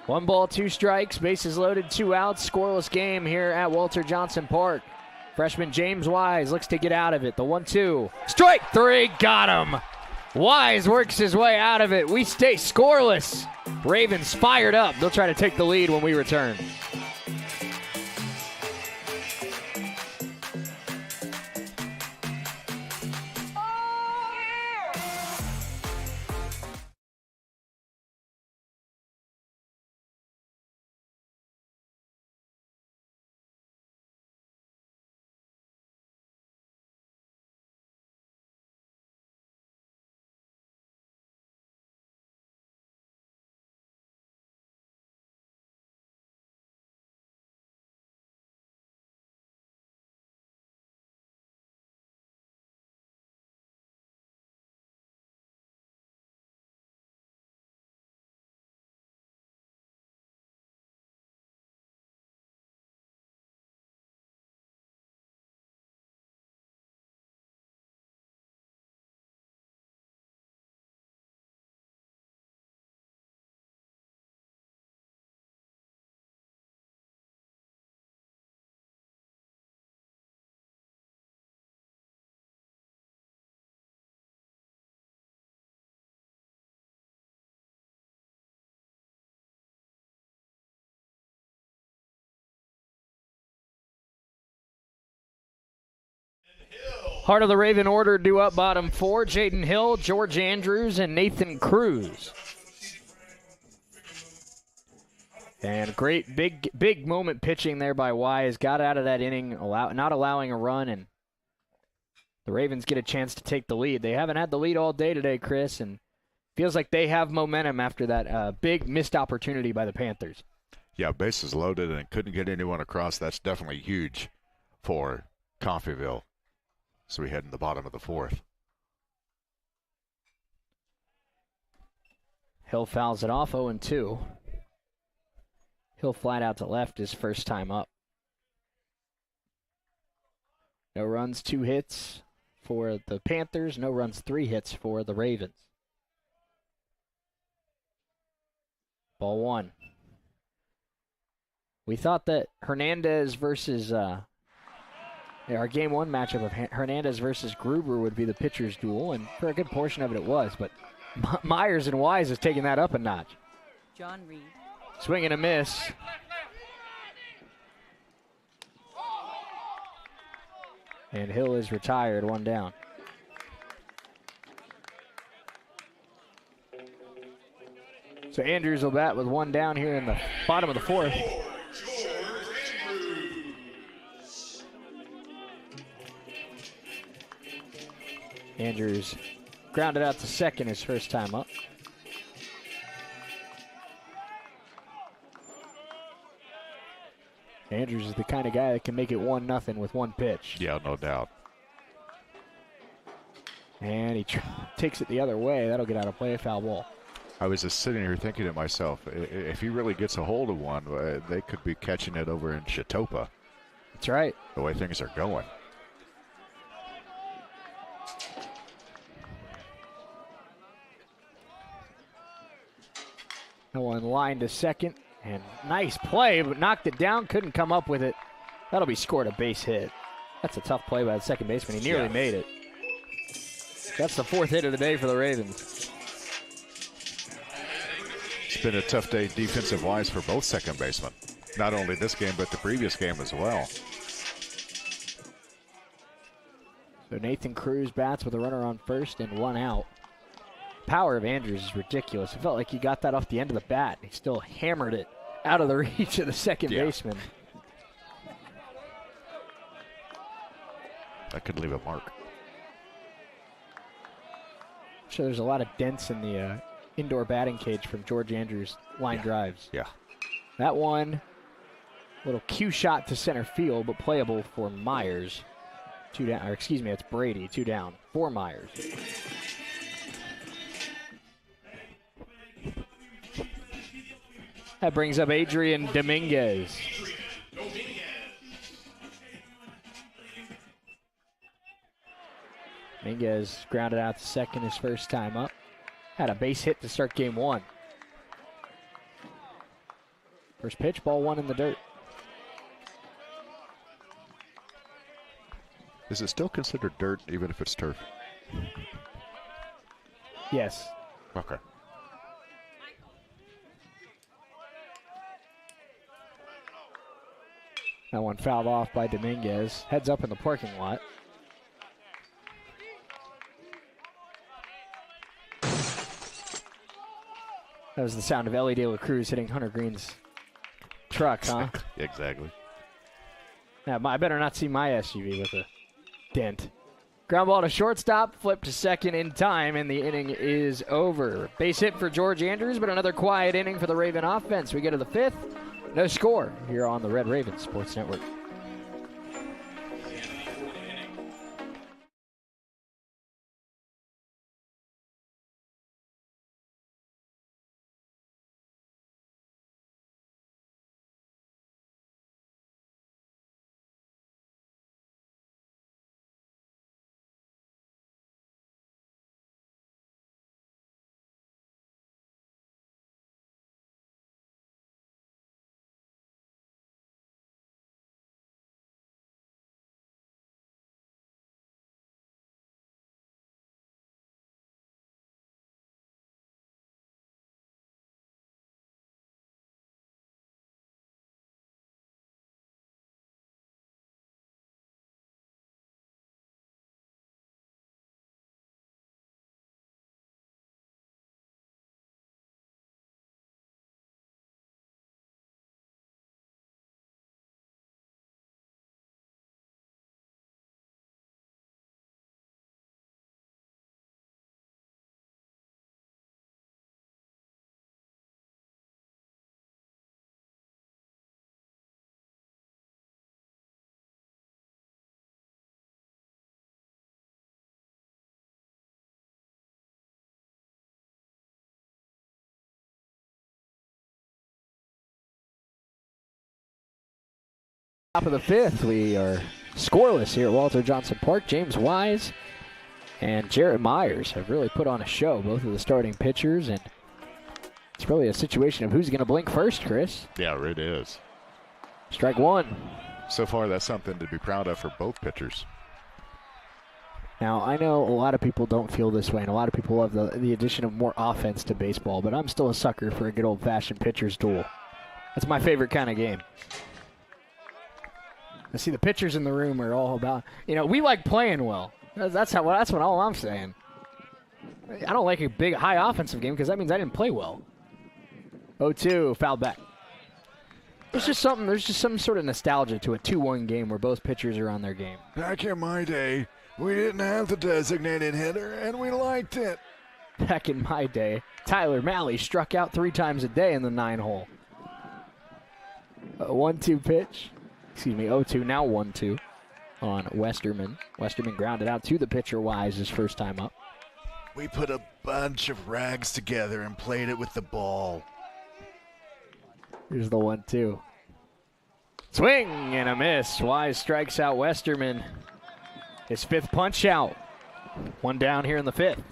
1 ball, 2 strikes, bases loaded, 2 outs, scoreless game here at Walter Johnson Park. Freshman James Wise looks to get out of it. The 1-2, strike 3, got him. Wise works his way out of it. We stay scoreless. Ravens fired up. They'll try to take the lead when we return. Heart of the Raven order due up bottom 4. Jaden Hill, George Andrews, and Nathan Cruz. And great big moment pitching there by Wise. Got out of that inning, not allowing a run, and the Ravens get a chance to take the lead. They haven't had the lead all day today, Chris, and feels like they have momentum after that big missed opportunity by the Panthers. Yeah, bases loaded and couldn't get anyone across. That's definitely huge for Coffeyville. So we head in the bottom of the 4th. Hill fouls it off, 0-2. Hill flat out to left his first time up. No runs, 2 hits for the Panthers. No runs, 3 hits for the Ravens. Ball 1. We thought that Hernandez versus our game 1 matchup of Hernandez versus Gruber would be the pitcher's duel, and for a good portion of it was, but Myers and Wise has taken that up a notch. John Reed. Swing and a miss. And Hill is retired, 1 down. So Andrews will bat with 1 down here in the bottom of the 4th. Andrews grounded out to second his first time up. Andrews is the kind of guy that can make it 1-0 with 1 pitch. Yeah, no doubt. And he takes it the other way. That'll get out of play, a foul ball. I was just sitting here thinking to myself, if he really gets a hold of one, they could be catching it over in Chatopa. That's right. The way things are going. No one line to second. And nice play, but knocked it down, couldn't come up with it. That'll be scored a base hit. That's a tough play by the second baseman. He nearly made it. That's the 4th hit of the day for the Ravens. It's been a tough day defensive-wise for both second basemen. Not only this game, but the previous game as well. So Nathan Cruz bats with a runner on first and 1 out. Power of Andrews is ridiculous. It felt like he got that off the end of the bat. He still hammered it out of the reach of the second baseman. That could leave a mark. I'm sure there's a lot of dents in the indoor batting cage from George Andrews' line drives. Yeah. That one, little cue shot to center field, but playable for Myers. 2 down, or excuse me, it's Brady, 2 down for Myers. That brings up Adrian Dominguez. Dominguez grounded out to second his first time up. Had a base hit to start game 1. First pitch, ball 1 in the dirt. Is it still considered dirt even if it's turf? Yes. Okay. That one fouled off by Dominguez. Heads up in the parking lot. That was the sound of Ellie De La Cruz hitting Hunter Green's truck, huh? Exactly. Yeah, I better not see my SUV with a dent. Ground ball to shortstop, flip to second in time, and the inning is over. Base hit for George Andrews, but another quiet inning for the Raven offense. We get to the 5th. No score here on the Red Raven Sports Network. Top of the fifth, we are scoreless here at Walter Johnson Park. James Wise and Jarrett Myers have really put on a show, both of the starting pitchers, and it's really a situation of who's going to blink first, Chris. Yeah, it is. Strike one. So far, that's something to be proud of for both pitchers. Now, I know a lot of people don't feel this way, and a lot of people love the addition of more offense to baseball, but I'm still a sucker for a good old-fashioned pitcher's duel. That's my favorite kind of game. I see the pitchers in the room are all about, we like playing well. That's what all I'm saying. I don't like a big, high offensive game because that means I didn't play well. 0-2, foul back. There's just some sort of nostalgia to a 2-1 game where both pitchers are on their game. Back in my day, we didn't have the designated hitter, and we liked it. Back in my day, Tyler Malley struck out 3 times a day in the 9-hole. 1-2 pitch. 0-2, now 1-2 on Westerman. Westerman grounded out to the pitcher, Wise, his first time up. We put a bunch of rags together and played it with the ball. Here's the 1-2. Swing and a miss. Wise strikes out Westerman. His 5th punch out. 1 down here in the 5th.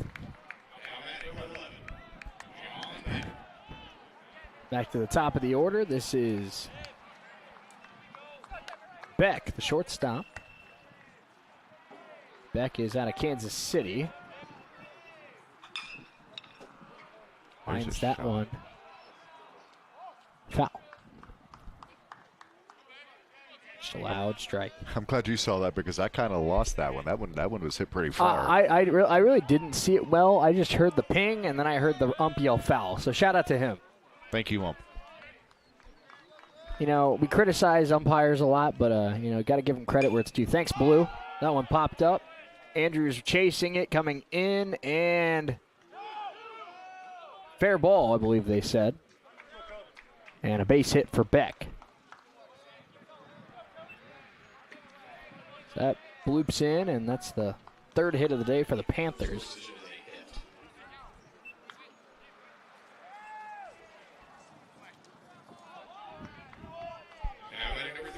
Back to the top of the order. This is Beck, the shortstop. Beck is out of Kansas City. Finds that one. Foul. Just a loud strike. I'm glad you saw that because I kind of lost that one. That one was hit pretty far. I really didn't see it well. I just heard the ping, and then I heard the ump yell foul. So shout out to him. Thank you, ump. We criticize umpires a lot, but, got to give them credit where it's due. Thanks, Blue. That one popped up. Andrews chasing it, coming in, and fair ball, I believe they said. And a base hit for Beck. So that bloops in, and that's the 3rd hit of the day for the Panthers.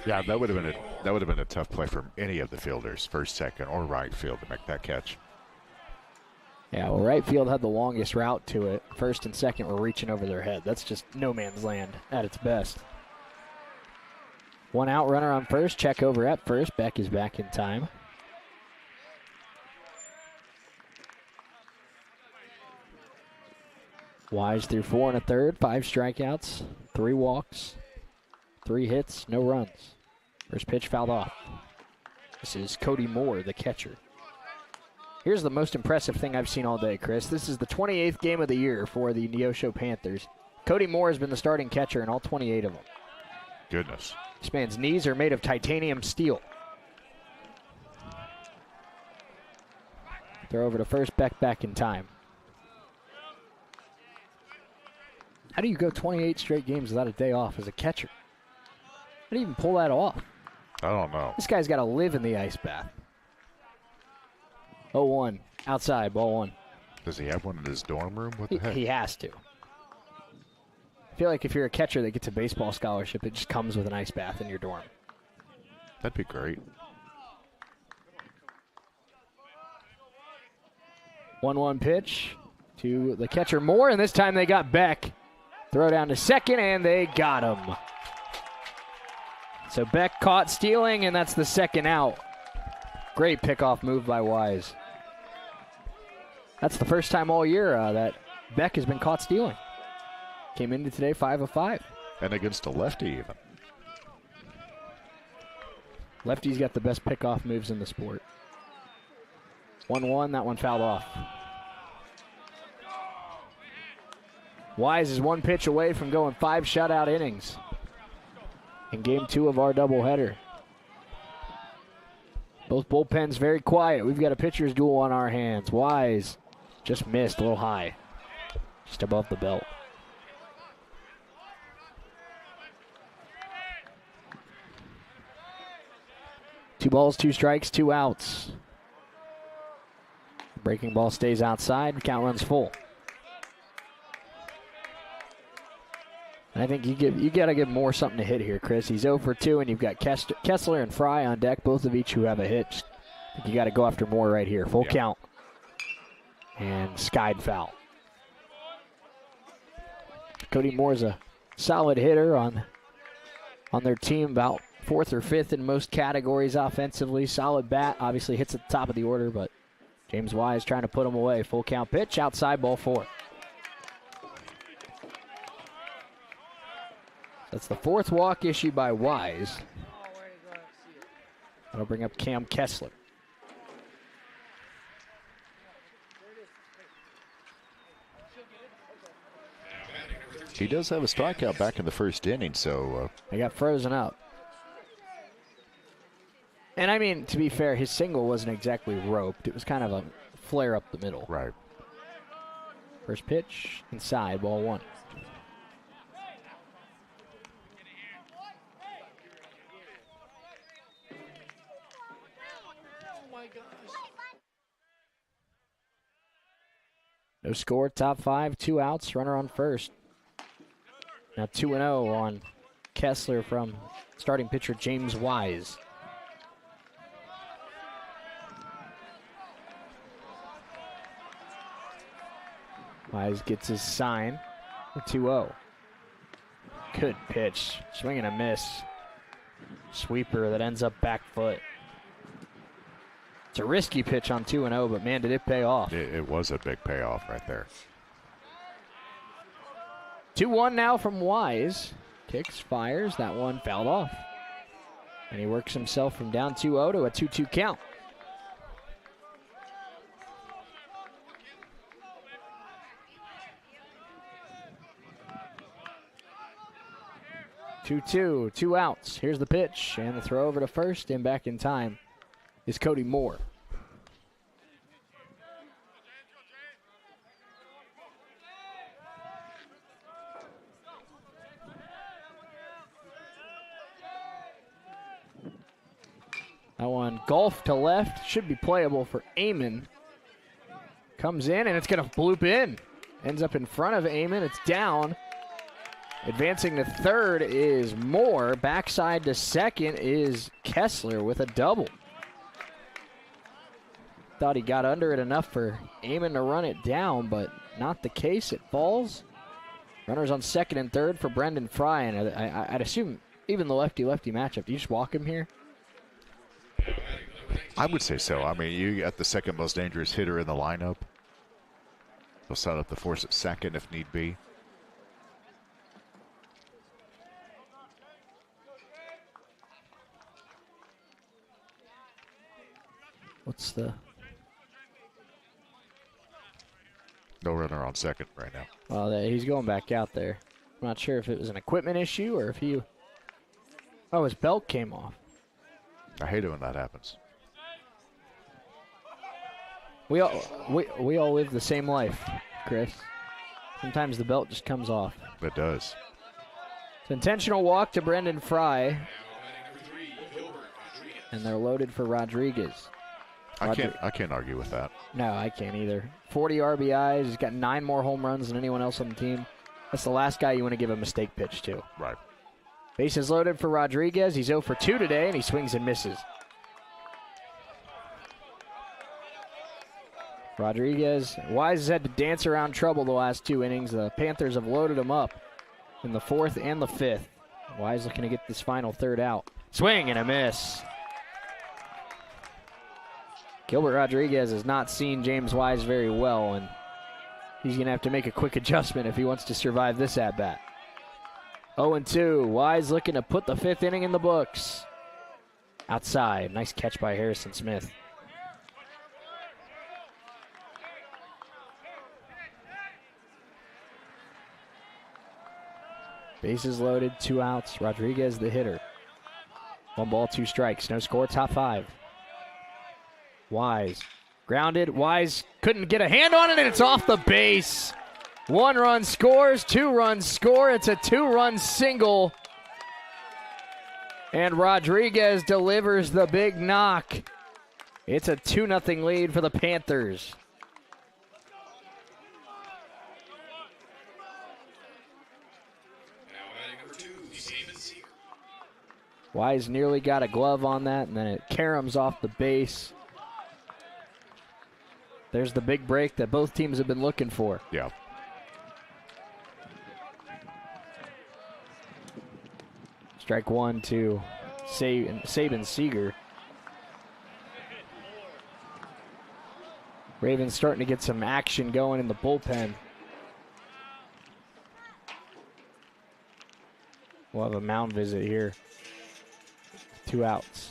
Yeah, that would have been a tough play for any of the fielders, first, second, or right field to make that catch. Yeah, well, right field had the longest route to it. First and second were reaching over their head. That's just no man's land at its best. 1 out, runner on first. Check over at first. Beck is back in time. Wise through 4 1/3, 5 strikeouts, 3 walks, 3 hits, no runs. First pitch fouled off. This is Cody Moore, the catcher. Here's the most impressive thing I've seen all day, Chris. This is the 28th game of the year for the Neosho Panthers. Cody Moore has been the starting catcher in all 28 of them. Goodness. This man's knees are made of titanium steel. Throw over to first, Beck back in time. How do you go 28 straight games without a day off as a catcher? How do you even pull that off? I don't know. This guy's got to live in the ice bath. 0-1, outside, ball 1. Does he have one in his dorm room? What the heck? He has to. I feel like if you're a catcher that gets a baseball scholarship, it just comes with an ice bath in your dorm. That'd be great. 1-1 pitch to the catcher Moore, and this time they got Beck. Throw down to second, and they got him. So Beck caught stealing, and that's the 2nd out. Great pickoff move by Wise. That's the first time all year that Beck has been caught stealing. Came into today 5 of 5. And against a lefty even. Lefty's got the best pickoff moves in the sport. 1-1, that one fouled off. Wise is 1 pitch away from going 5 shutout innings in game 2 of our doubleheader. Both bullpens very quiet. We've got a pitcher's duel on our hands. Wise just missed a little high, just above the belt. Two balls, 2 strikes, 2 outs. Breaking ball stays outside. Count runs full. I think you got to give Moore something to hit here, Chris. He's 0 for 2, and you've got Kessler and Fry on deck, both of each who have a hit. I think you got to go after Moore right here. Full count. And skied foul. Cody Moore's a solid hitter on their team, about 4th or 5th in most categories offensively. Solid bat, obviously hits at the top of the order, but James Wise trying to put him away. Full count pitch, outside, ball 4. That's the 4th walk issued by Wise. That'll bring up Cam Kessler. He does have a strikeout back in the first inning, so... They got frozen up. And I mean, to be fair, his single wasn't exactly roped. It was kind of a flare up the middle. Right. First pitch, inside, ball 1. No score, top 5, 2 outs, runner on first. Now 2-0 on Kessler from starting pitcher James Wise. Wise gets his sign. 2-0. Good pitch. Swing and a miss. Sweeper that ends up back foot. It's a risky pitch on 2-0, but man, did it pay off. It was a big payoff right there. 2-1 now from Wise. Kicks, fires. That one fouled off. And he works himself from down 2-0 to a 2-2 count. Two outs. Here's the pitch and the throw over to first, and back in time is Cody Moore. That one golf to left, should be playable for Amon. Comes in and it's going to bloop in. Ends up in front of Amon. It's down. Advancing to third is Moore. Backside to second is Kessler with a double. Thought he got under it enough for Amon to run it down, but not the case. It falls. Runners on second and third for Brendan Fry, and I'd assume even the lefty-lefty matchup, do you just walk him here? I would say so. I mean, you got the second most dangerous hitter in the lineup. He'll set up the force at second if need be. What's the... No runner on second right now. Well, he's going back out there. I'm not sure if it was an equipment issue or if he... Oh, his belt came off. I hate it when that happens. We all live the same life, Chris. Sometimes the belt just comes off. It does. It's an intentional walk to Brendan Fry. And they're loaded for Rodriguez. I can't argue with that. No, I can't either. 40 RBIs. He's got 9 more home runs than anyone else on the team. That's the last guy you want to give a mistake pitch to. Right. Bases loaded for Rodriguez. He's 0 for 2 today, and he swings and misses. Rodriguez, Wise has had to dance around trouble the last 2 innings. The Panthers have loaded him up in the 4th and the 5th. Wise looking to get this final third out. Swing and a miss. Gilbert Rodriguez has not seen James Wise very well, and he's going to have to make a quick adjustment if he wants to survive this at-bat. 0-2. Wise looking to put the 5th inning in the books. Outside. Nice catch by Harrison Smith. Bases loaded, 2 outs. Rodriguez the hitter. 1 ball, 2 strikes. No score, top 5. Wise grounded. Wise couldn't get a hand on it, and it's off the base. 1 run scores, 2 runs score. It's a 2-run single. And Rodriguez delivers the big knock. It's a 2-0 lead for the Panthers. Wise nearly got a glove on that, and then it caroms off the base. There's the big break that both teams have been looking for. Yeah. Strike one to Saban Seeger. Ravens starting to get some action going in the bullpen. We'll have a mound visit here. 2 outs.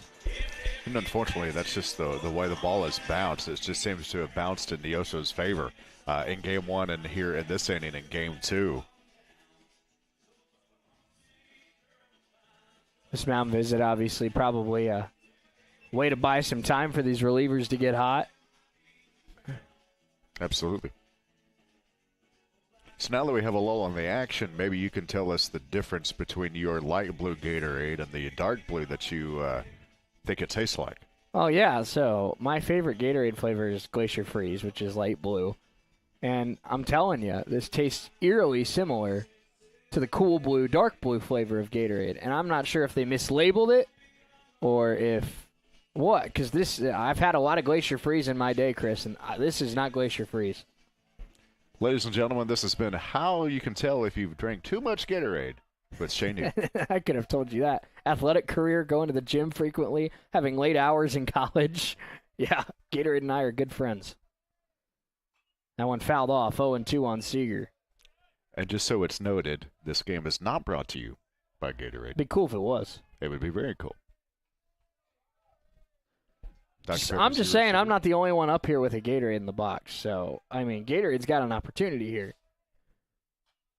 And unfortunately, that's just the way the ball has bounced. It just seems to have bounced in Neosho's favor in Game 1 and here in this inning in Game 2. This mound visit, obviously, probably a way to buy some time for these relievers to get hot. Absolutely. So now that we have a lull on the action, maybe you can tell us the difference between your light blue Gatorade and the dark blue that you think it tastes like. Oh, yeah. So my favorite Gatorade flavor is Glacier Freeze, which is light blue. And I'm telling you, this tastes eerily similar to the cool blue, dark blue flavor of Gatorade. And I'm not sure if they mislabeled it or if what, because this, I've had a lot of Glacier Freeze in my day, Chris, and this is not Glacier Freeze. Ladies and gentlemen, this has been How You Can Tell If You've Drank Too Much Gatorade with Shane Neal. I could have told you that. Athletic career, going to the gym frequently, having late hours in college. Yeah, Gatorade and I are good friends. That one fouled off, 0-2 on Seeger. And just so it's noted, this game is not brought to you by Gatorade. It'd be cool if it was. It would be very cool. I'm just saying, I'm not the only one up here with a Gatorade in the box. So, I mean, Gatorade's got an opportunity here.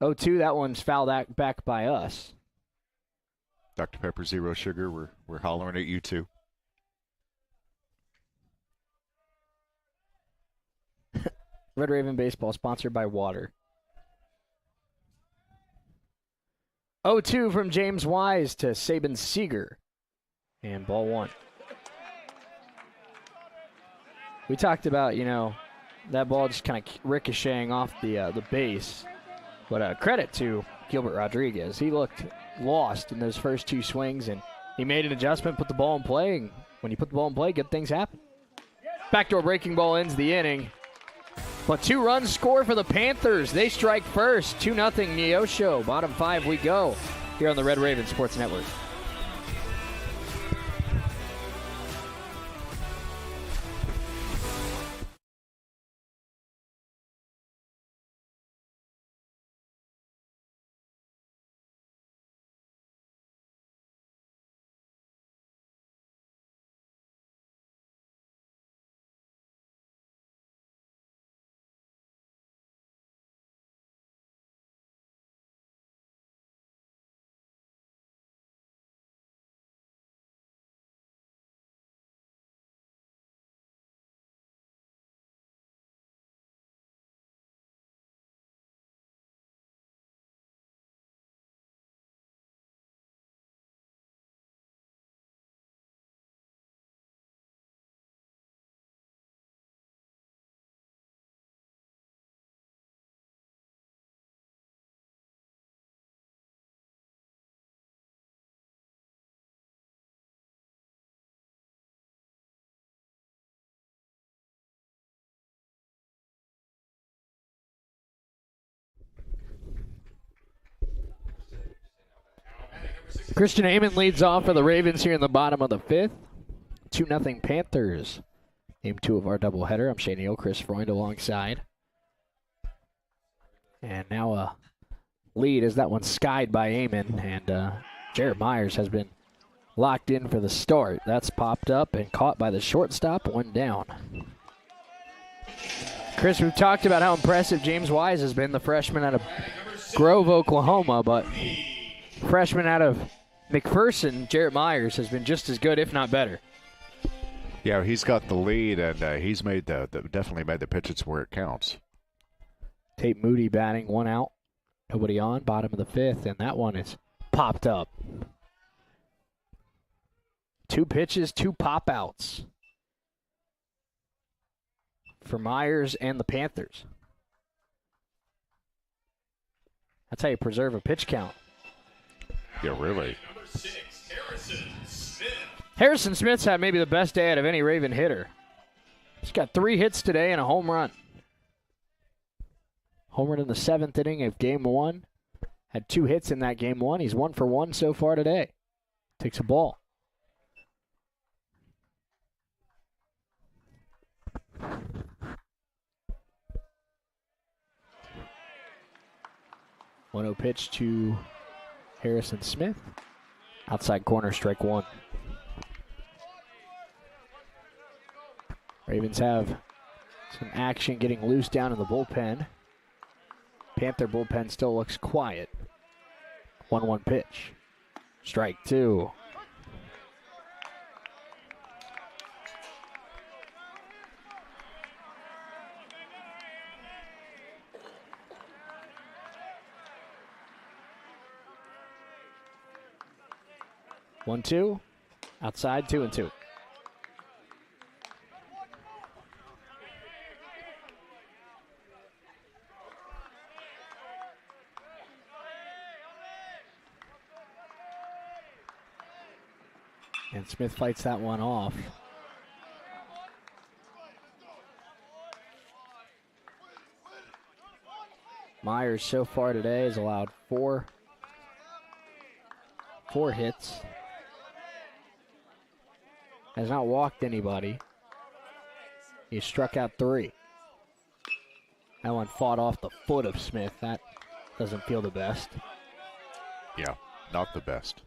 0-2, that one's fouled back by us. Dr. Pepper Zero Sugar, we're hollering at you too. Red Raven Baseball, sponsored by Water. 0-2 from James Wise to Saban Seeger. And ball one. We talked about, that ball just kind of ricocheting off the base. But credit to Gilbert Rodriguez. He looked lost in those first 2 swings, and he made an adjustment, put the ball in play, and when you put the ball in play, good things happen. Backdoor breaking ball ends the inning. But 2 runs score for the Panthers. They strike first. 2-0 Neosho. Bottom 5 we go here on the Red Raven Sports Network. Christian Amon leads off for the Ravens here in the bottom of the 5th. 2-0 Panthers. Game 2 of our doubleheader. I'm Shane Neal, Chris Freund alongside. And now a lead as that one's skied by Amon. And Jared Myers has been locked in for the start. That's popped up and caught by the shortstop. 1 down. Chris, we've talked about how impressive James Wise has been, the freshman out of Grove, Oklahoma. But freshman out of McPherson, Jarrett Myers, has been just as good, if not better. Yeah, he's got the lead, and he's made definitely made the pitches where it counts. Tate Moody batting, 1 out. Nobody on, bottom of the 5th, and that one is popped up. 2 pitches, 2 pop-outs for Myers and the Panthers. That's how you preserve a pitch count. Yeah, really. Number 6, Harrison. Harrison Smith's had maybe the best day out of any Raven hitter. He's got 3 hits today and a home run. Home run in the 7th inning of Game 1. Had 2 hits in that Game 1. He's 1 for 1 so far today. Takes a ball. One-0 pitch to Harrison Smith. Outside corner, strike 1. Ravens have some action getting loose down in the bullpen. Panther bullpen still looks quiet. 1-1 pitch. Strike 2. One, two. Outside, 2-2. And Smith fights that one off. Myers so far today has allowed four hits. Has not walked anybody. He struck out 3. That one fought off the foot of Smith. That doesn't feel the best. Yeah, not the best.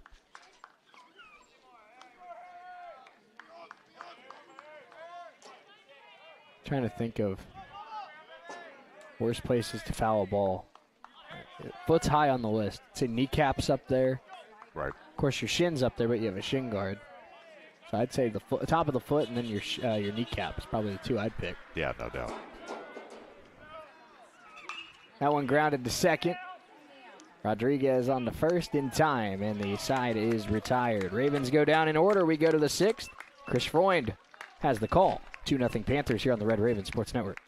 Trying to think of worst places to foul a ball. Foot's high on the list. I'd say kneecaps up there. Right. Of course, your shin's up there, but you have a shin guard. So I'd say the top of the foot and then your kneecap is probably the 2 I'd pick. Yeah, no doubt. That one grounded to second. Rodriguez on the first in time, and the side is retired. Ravens go down in order. We go to the 6th. Chris Freund has the call. 2-0 Panthers here on the Red Raven Sports Network.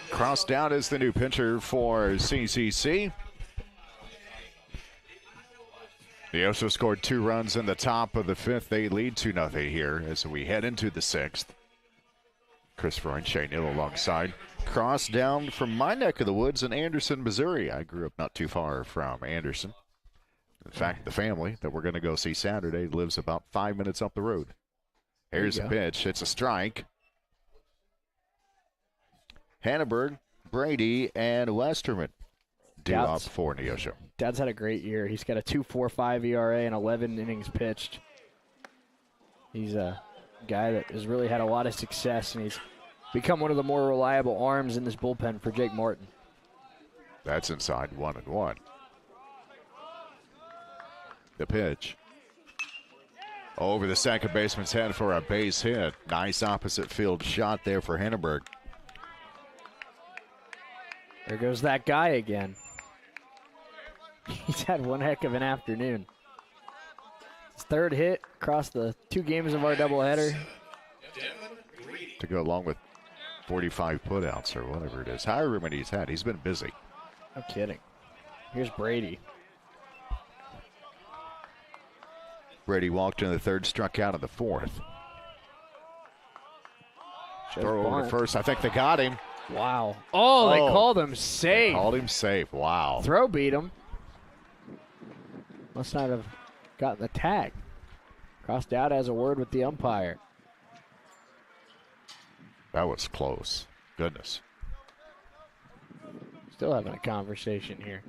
Cross down is the new pitcher for CCC. Neosho scored 2 runs in the top of the 5th. They lead 2-0 here as we head into the 6th. Chris Freund, Shane Hill alongside. Cross down from my neck of the woods in Anderson, Missouri. I grew up not too far from Anderson. In fact, the family that we're going to go see Saturday lives about 5 minutes up the road. Here's a pitch. It's a strike. Hanneberg, Brady, and Westerman due up for Neosho. Dad's had a great year. He's got a 2.45 ERA and 11 innings pitched. He's a guy that has really had a lot of success, and he's become one of the more reliable arms in this bullpen for Jake Martin. That's inside 1-1. The pitch. Over the second baseman's head for a base hit. Nice opposite field shot there for Hindenburg. There goes that guy again. He's had one heck of an afternoon. His third hit across the 2 games of our doubleheader. To go along with 45 putouts or whatever it is. However many he's had, he's been busy. No kidding. Here's Brady. Brady walked in the third, struck out in the fourth. Shows Throw over to bunt. first. I think they got him. Wow. Oh, they called him safe. Called him safe. Wow. Throw beat him. Must not have gotten the tag. Crossed out as a word with the umpire. That was close. Goodness. Still having a conversation here.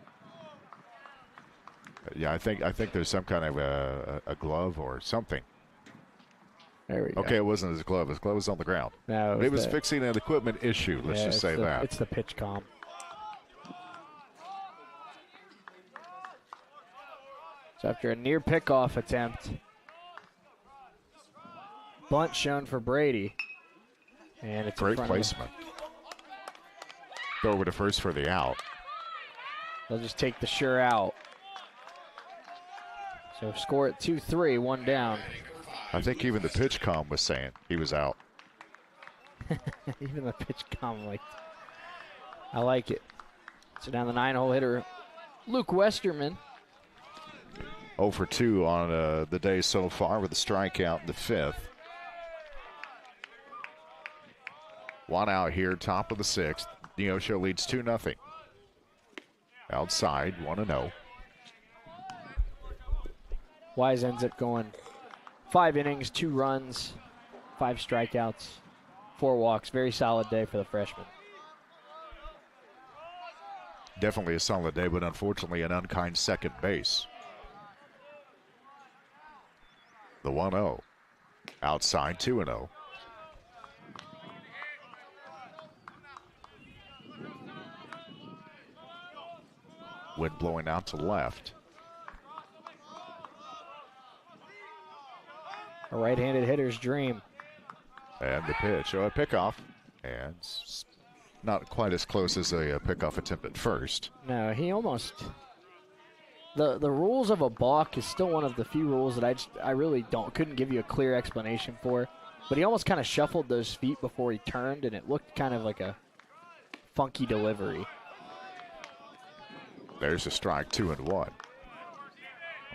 Yeah, I think there's some kind of a glove or something. There we go. Okay, it wasn't his glove. His glove was on the ground. No, It was fixing an equipment issue. Let's just say that. It's the pitch calm. So after a near pickoff attempt, bunt shown for Brady. And it's in Great front of him. placement. Throw over to first for the out. They'll just take the sure out. So score at 2-3, 1 down. I think even the pitch comm was saying he was out. Even the pitch calm, I like it. So down the 9-hole hitter, Luke Westerman. 0 for 2 on the day so far with a strikeout in the fifth. 1 out here, top of the sixth. Neosho leads 2-0. Outside, 1-0. Wise ends up going 5 innings, 2 runs, 5 strikeouts, 4 walks. Very solid day for the freshman. Definitely a solid day, but unfortunately an unkind second base. The 1-0. Outside, 2-0. Wind blowing out to left. A right-handed hitter's dream. And the pitch. Oh, a pickoff. And not quite as close as a pickoff attempt at first. No, he almost... The rules of a balk is still one of the few rules that I really couldn't give you a clear explanation for. But he almost kind of shuffled those feet before he turned, and it looked kind of like a funky delivery. There's a strike, 2-1 on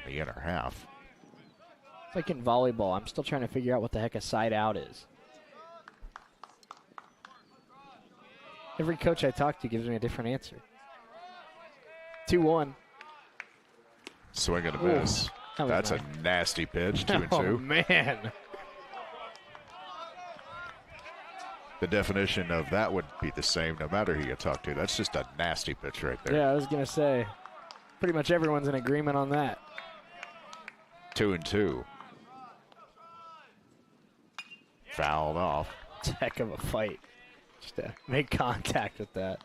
the inner half. It's like in volleyball. I'm still trying to figure out what the heck a side out is. Every coach I talk to gives me a different answer. 2-1. Swing and a miss. That's a nasty pitch, 2-2. Oh, man. The definition of that would be the same no matter who you talk to. That's just a nasty pitch right there. Yeah, I was going to say, pretty much everyone's in agreement on that. 2-2. Fouled off. It's a heck of a fight just to make contact with that.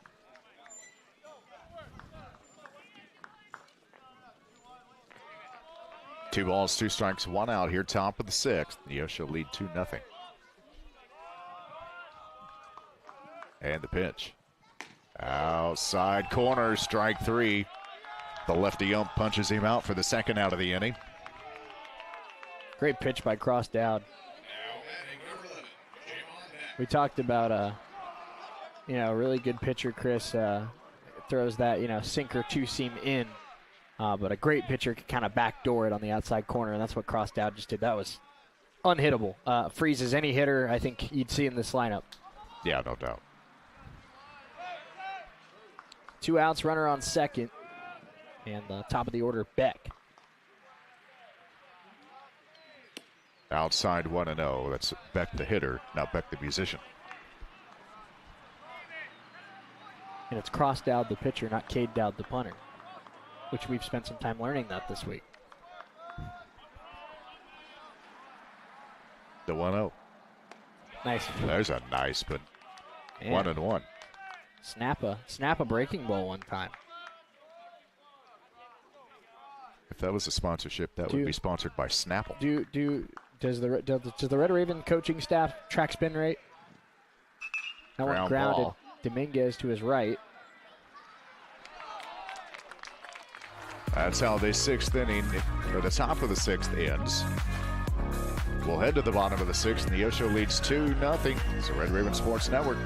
Two balls, 2 strikes, 1 out here, top of the sixth. Neosho lead 2-0. And the pitch. Outside corner, strike 3. The lefty ump punches him out for the second out of the inning. Great pitch by Cross Dowd. We talked about a really good pitcher, Chris, throws that, sinker 2-seam in. But a great pitcher could kind of backdoor it on the outside corner, and that's what Cross Dowd just did. That was unhittable. Freezes any hitter I think you'd see in this lineup. Yeah, no doubt. 2 outs, runner on second. And the top of the order, Beck. Outside 1-0. That's Beck the hitter, not Beck the musician. And it's Cross Dowd the pitcher, not Cade Dowd the punter, which we've spent some time learning that this week. The 1-0. Nice. There's a nice, but Man. 1-1. Snap a breaking ball one time. if that was a sponsorship, that would be sponsored by Snapple. Does the Red Raven coaching staff track spin rate? That one grounded ball. Dominguez to his right. That's how the 6th inning, or the top of the 6th, ends. We'll head to the bottom of the 6th. Neosho leads 2-0. It's the Red Raven Sports Network.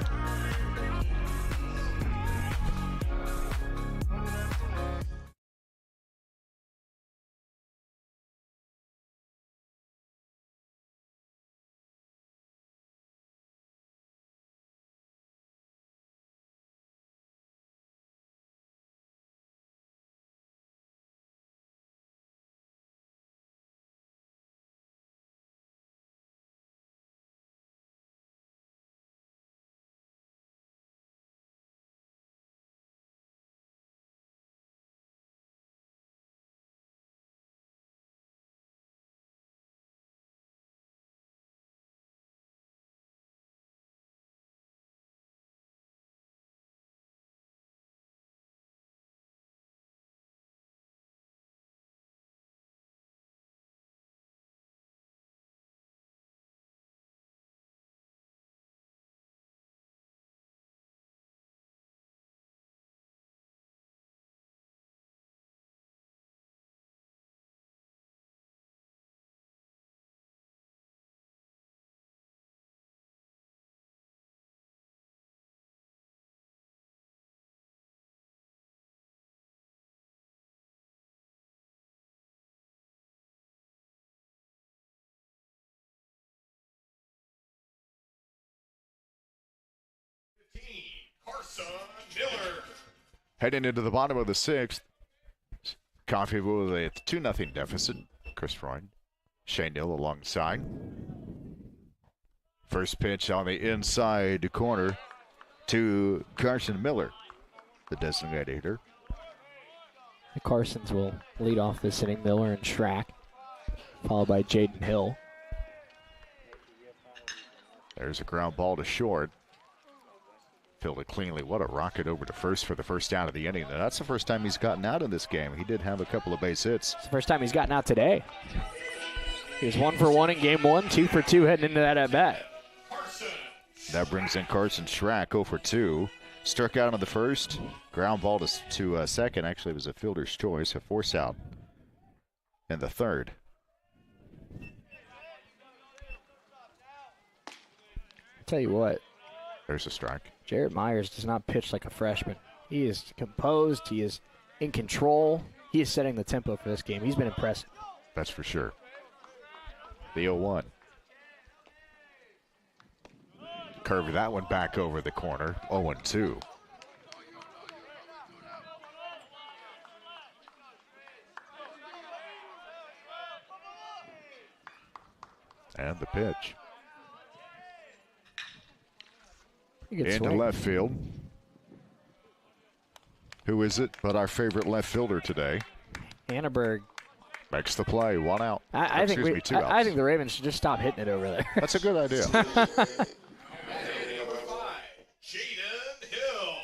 Miller. Heading into the bottom of the 6th, Coffeyville with a 2-0 deficit. Chris Freund, Shane Hill alongside. First pitch on the inside corner to Carson Miller, the designated hitter. The Carsons will lead off this inning. Miller and Schrack, followed by Jaden Hill. There's a ground ball to short. Fielded cleanly. What a rocket over to first for the first out of the inning. Now, that's the first time he's gotten out in this game. He did have a couple of base hits. It's the first time he's gotten out today. He was 1 for 1 in game 1, 2 for 2 heading into that at bat. That brings in Carson Schrack, 0 for 2. Struck out on the first. Ground ball to second. Actually, it was a fielder's choice, a force out in the third. I'll tell you what. There's a strike. Jared Myers does not pitch like a freshman. He is composed. He is in control. He is setting the tempo for this game. He's been impressive. That's for sure. The 0-1. Curved that one back over the corner. 0-2. And the pitch. Into left field. Who is it but our favorite left fielder today? Annenberg. Makes the play. 1 out. I think the Ravens should just stop hitting it over there. That's a good idea.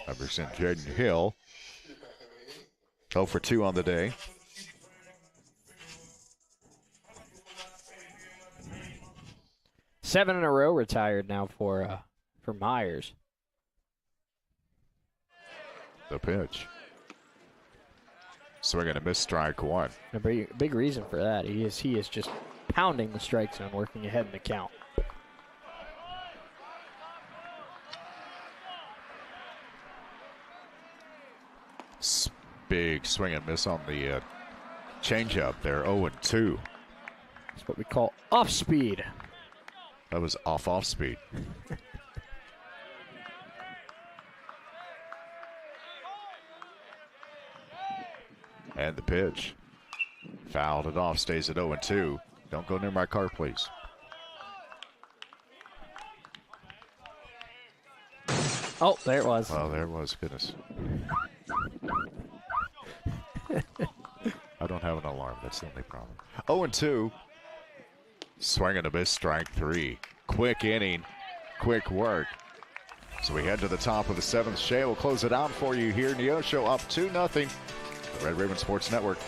Represent Jaden Hill. 0 for 2 on the day. Seven in a row retired now for Myers. The pitch. Swing and a miss, strike 1. A big reason for that. He is just pounding the strike zone, working ahead in the count. Big swing and miss on the changeup there. 0-2. That's what we call off speed. That was off speed. And the pitch. Fouled it off, stays at 0-2. Don't go near my car, please. Oh, there it was. Oh, there it was. Goodness. I don't have an alarm. That's the only problem. 0-2. Swing and a miss, strike 3. Quick inning, quick work. So we head to the top of the 7th. Shea will close it out for you here. Neosho up 2-0. The Red Raven Sports Network.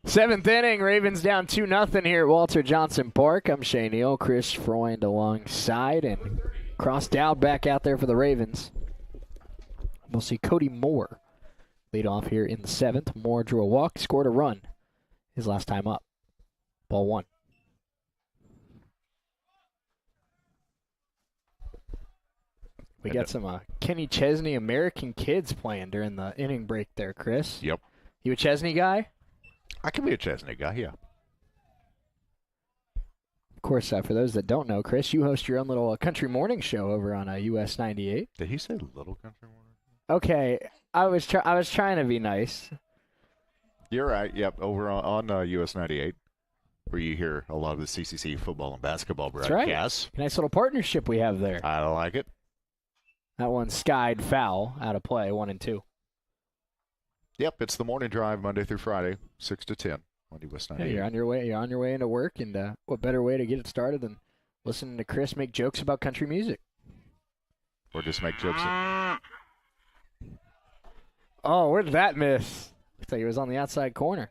Seventh inning, Ravens down 2-0 here at Walter Johnson Park. I'm Shea Neal, Chris Freund alongside, and Cross Dowd back out there for the Ravens. We'll see Cody Moore lead off here in the seventh. Moore drew a walk, scored a run his last time up. Ball one. We got some Kenny Chesney American Kids playing during the inning break there, Chris. Yep. You a Chesney guy? I can be a Chesney guy, yeah. Of course, for those that don't know, Chris, you host your own little country morning show over on US 98. Did he say Little Country Morning? Okay, I was trying to be nice. You're right. Yep, over on US 98, where you hear a lot of the CCC football and basketball broadcasts. Right. Nice little partnership we have there. I like it. That one skied foul out of play, 1 and 2. Yep, it's the morning drive Monday through Friday, 6 to 10 on US 98. Yeah, you're on your way into work, and what better way to get it started than listening to Chris make jokes about country music? Or just make jokes. Oh, where did that miss? Looks like it was on the outside corner.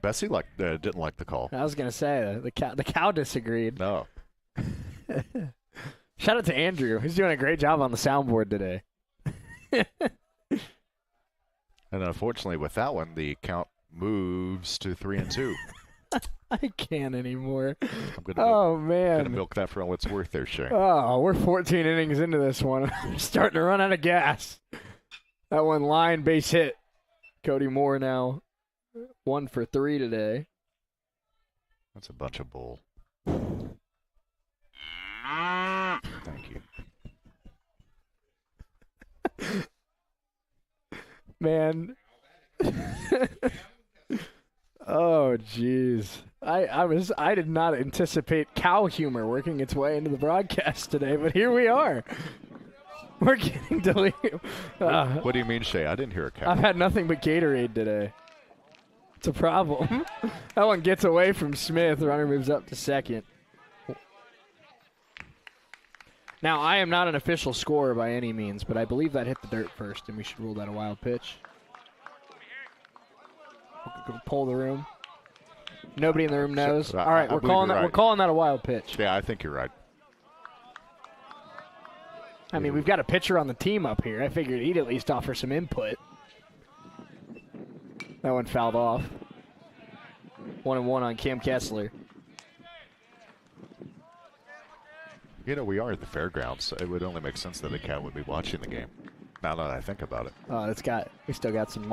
Bessie didn't like the call. I was gonna say the cow disagreed. No. Shout out to Andrew. He's doing a great job on the soundboard today. And unfortunately, with that one, the count moves to 3 and 2. I can't anymore. I'm gonna man. milk that for all it's worth there, Shea. Oh, we're 14 innings into this one. I'm starting to run out of gas. That one line base hit. Cody Moore now 1 for 3 today. That's a bunch of bull. Thank you. Man. Oh, jeez. I did not anticipate cow humor working its way into the broadcast today, but here we are. We're getting deleted. What do you mean, Shea? I didn't hear a cow. I've had nothing but Gatorade today. It's a problem. That one gets away from Smith. The runner moves up to second. Now, I am not an official scorer by any means, but I believe that hit the dirt first, and we should rule that a wild pitch. We'll pull the room. Nobody in the room knows. All right, we're calling that. Right. We're calling that a wild pitch. Yeah, I think you're right. I mean, we've got a pitcher on the team up here. I figured he'd at least offer some input. That one fouled off. 1-1 on Cam Kessler. You know, we are at the fairgrounds, so it would only make sense that a cat would be watching the game. Now that I think about it. We still got some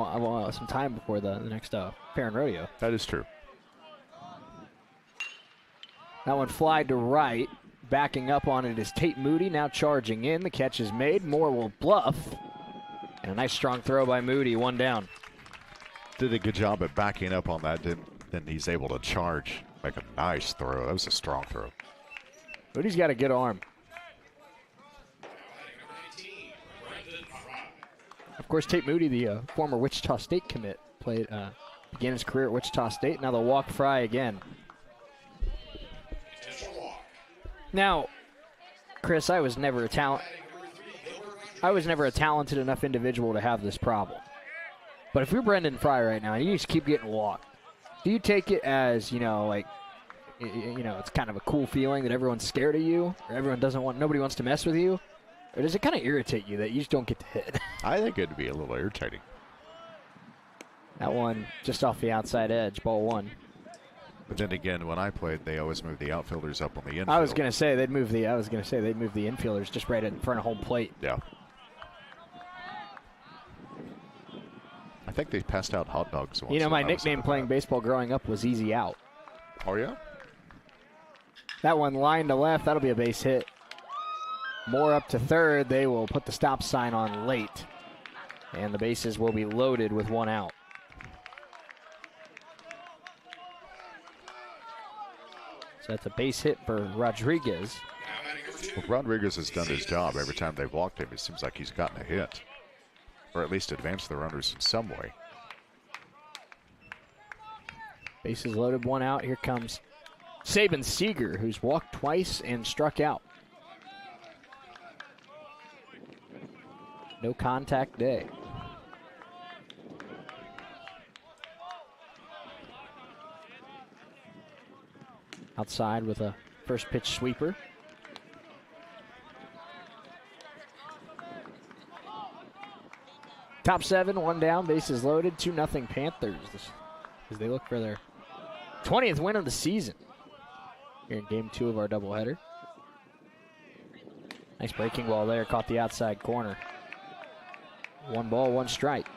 time before the next fair and rodeo. That is true. That one flied to right. Backing up on it is Tate Moody, now charging in. The catch is made. Moore will bluff. And a nice strong throw by Moody, 1 down. Did a good job at backing up on that. Then he's able to charge, make a nice throw. That was a strong throw. Moody's got a good arm. Of course, Tate Moody, the former Wichita State commit, began his career at Wichita State. Now they'll walk Fry again. Now, Chris, I was never a talented enough individual to have this problem. But if you're Brendan Fry right now and you just keep getting walked, do you take it as, it's kind of a cool feeling that everyone's scared of you, or nobody wants to mess with you? Or does it kind of irritate you that you just don't get to hit? I think it'd be a little irritating. That one just off the outside edge, ball 1. But then again, when I played, they always moved the outfielders up on the infield. I was gonna say they'd move the infielders just right in front of home plate. Yeah. I think they passed out hot dogs once. My nickname playing baseball growing up was Easy Out. Oh yeah. That one line to left. That'll be a base hit. Moore up to third. They will put the stop sign on late, and the bases will be loaded with 1 out. So that's a base hit for Rodriguez. Well, Rodriguez has done his job. Every time they've walked him, it seems like he's gotten a hit, or at least advanced the runners in some way. Bases loaded, 1 out. Here comes Saban Seeger, who's walked twice and struck out. No contact day. outside with a first pitch sweeper. Top 7, 1 down, bases loaded, 2-0 Panthers as they look for their 20th win of the season here in game 2 of our doubleheader. Nice breaking ball there, caught the outside corner. 1 ball, 1 strike.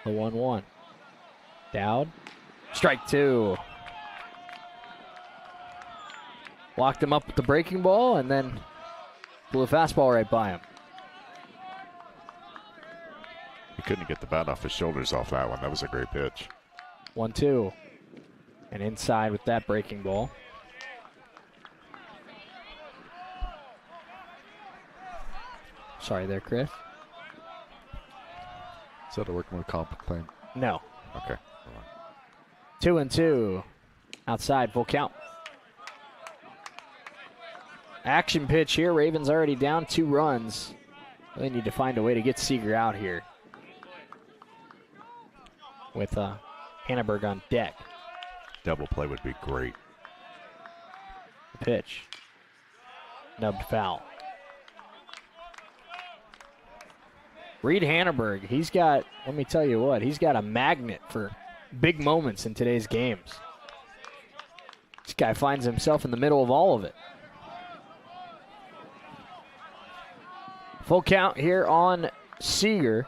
The 1-1. Dowd. Strike 2. Locked him up with the breaking ball and then blew a fastball right by him. He couldn't get the bat off his shoulders off that one. That was a great pitch. 1-2. And inside with that breaking ball. Sorry there, Chris. Is that a workman comp claim? No. Okay. 2-2. Outside, full count. Action pitch here. Ravens already down 2 runs. They need to find a way to get Seager out here. With Hanneberg on deck. Double play would be great. Pitch. Nubbed foul. Reed Hanneberg, he's got, let me tell you what, he's got a magnet for big moments in today's games. This guy finds himself in the middle of all of it. Full count here on Seager.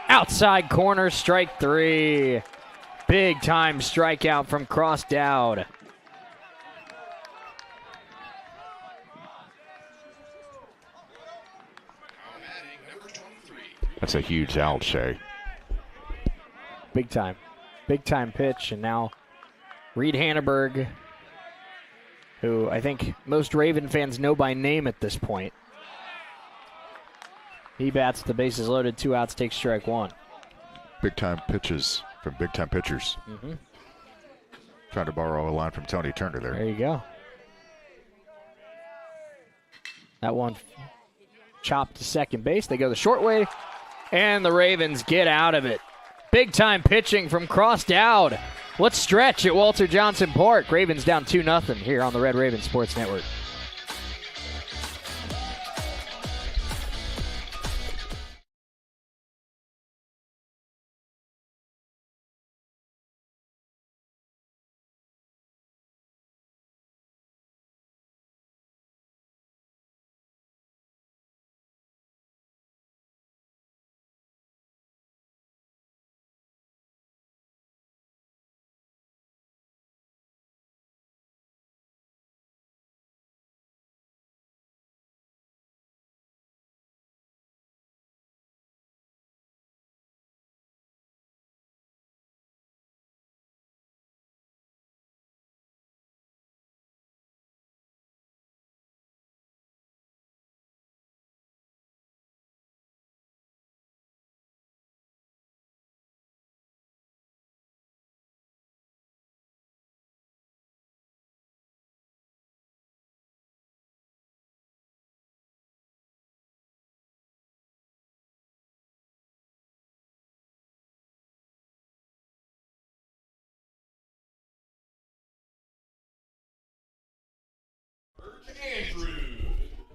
Outside corner, strike 3. Big time strikeout from Cross Dowd. That's a huge out, Shay. Big time. Big time pitch, and now Reed Hanneberg, who I think most Raven fans know by name at this point. He bats the bases loaded, 2 outs, takes strike 1. Big time pitches from big time pitchers. Trying to borrow a line from Tony Turner there. There you go. That one chopped to second base. They go the short way, and the Ravens get out of it. Big time pitching from Cross Dowd. Let's stretch at Walter Johnson Park. Ravens down 2-0 here on the Red Raven Sports Network.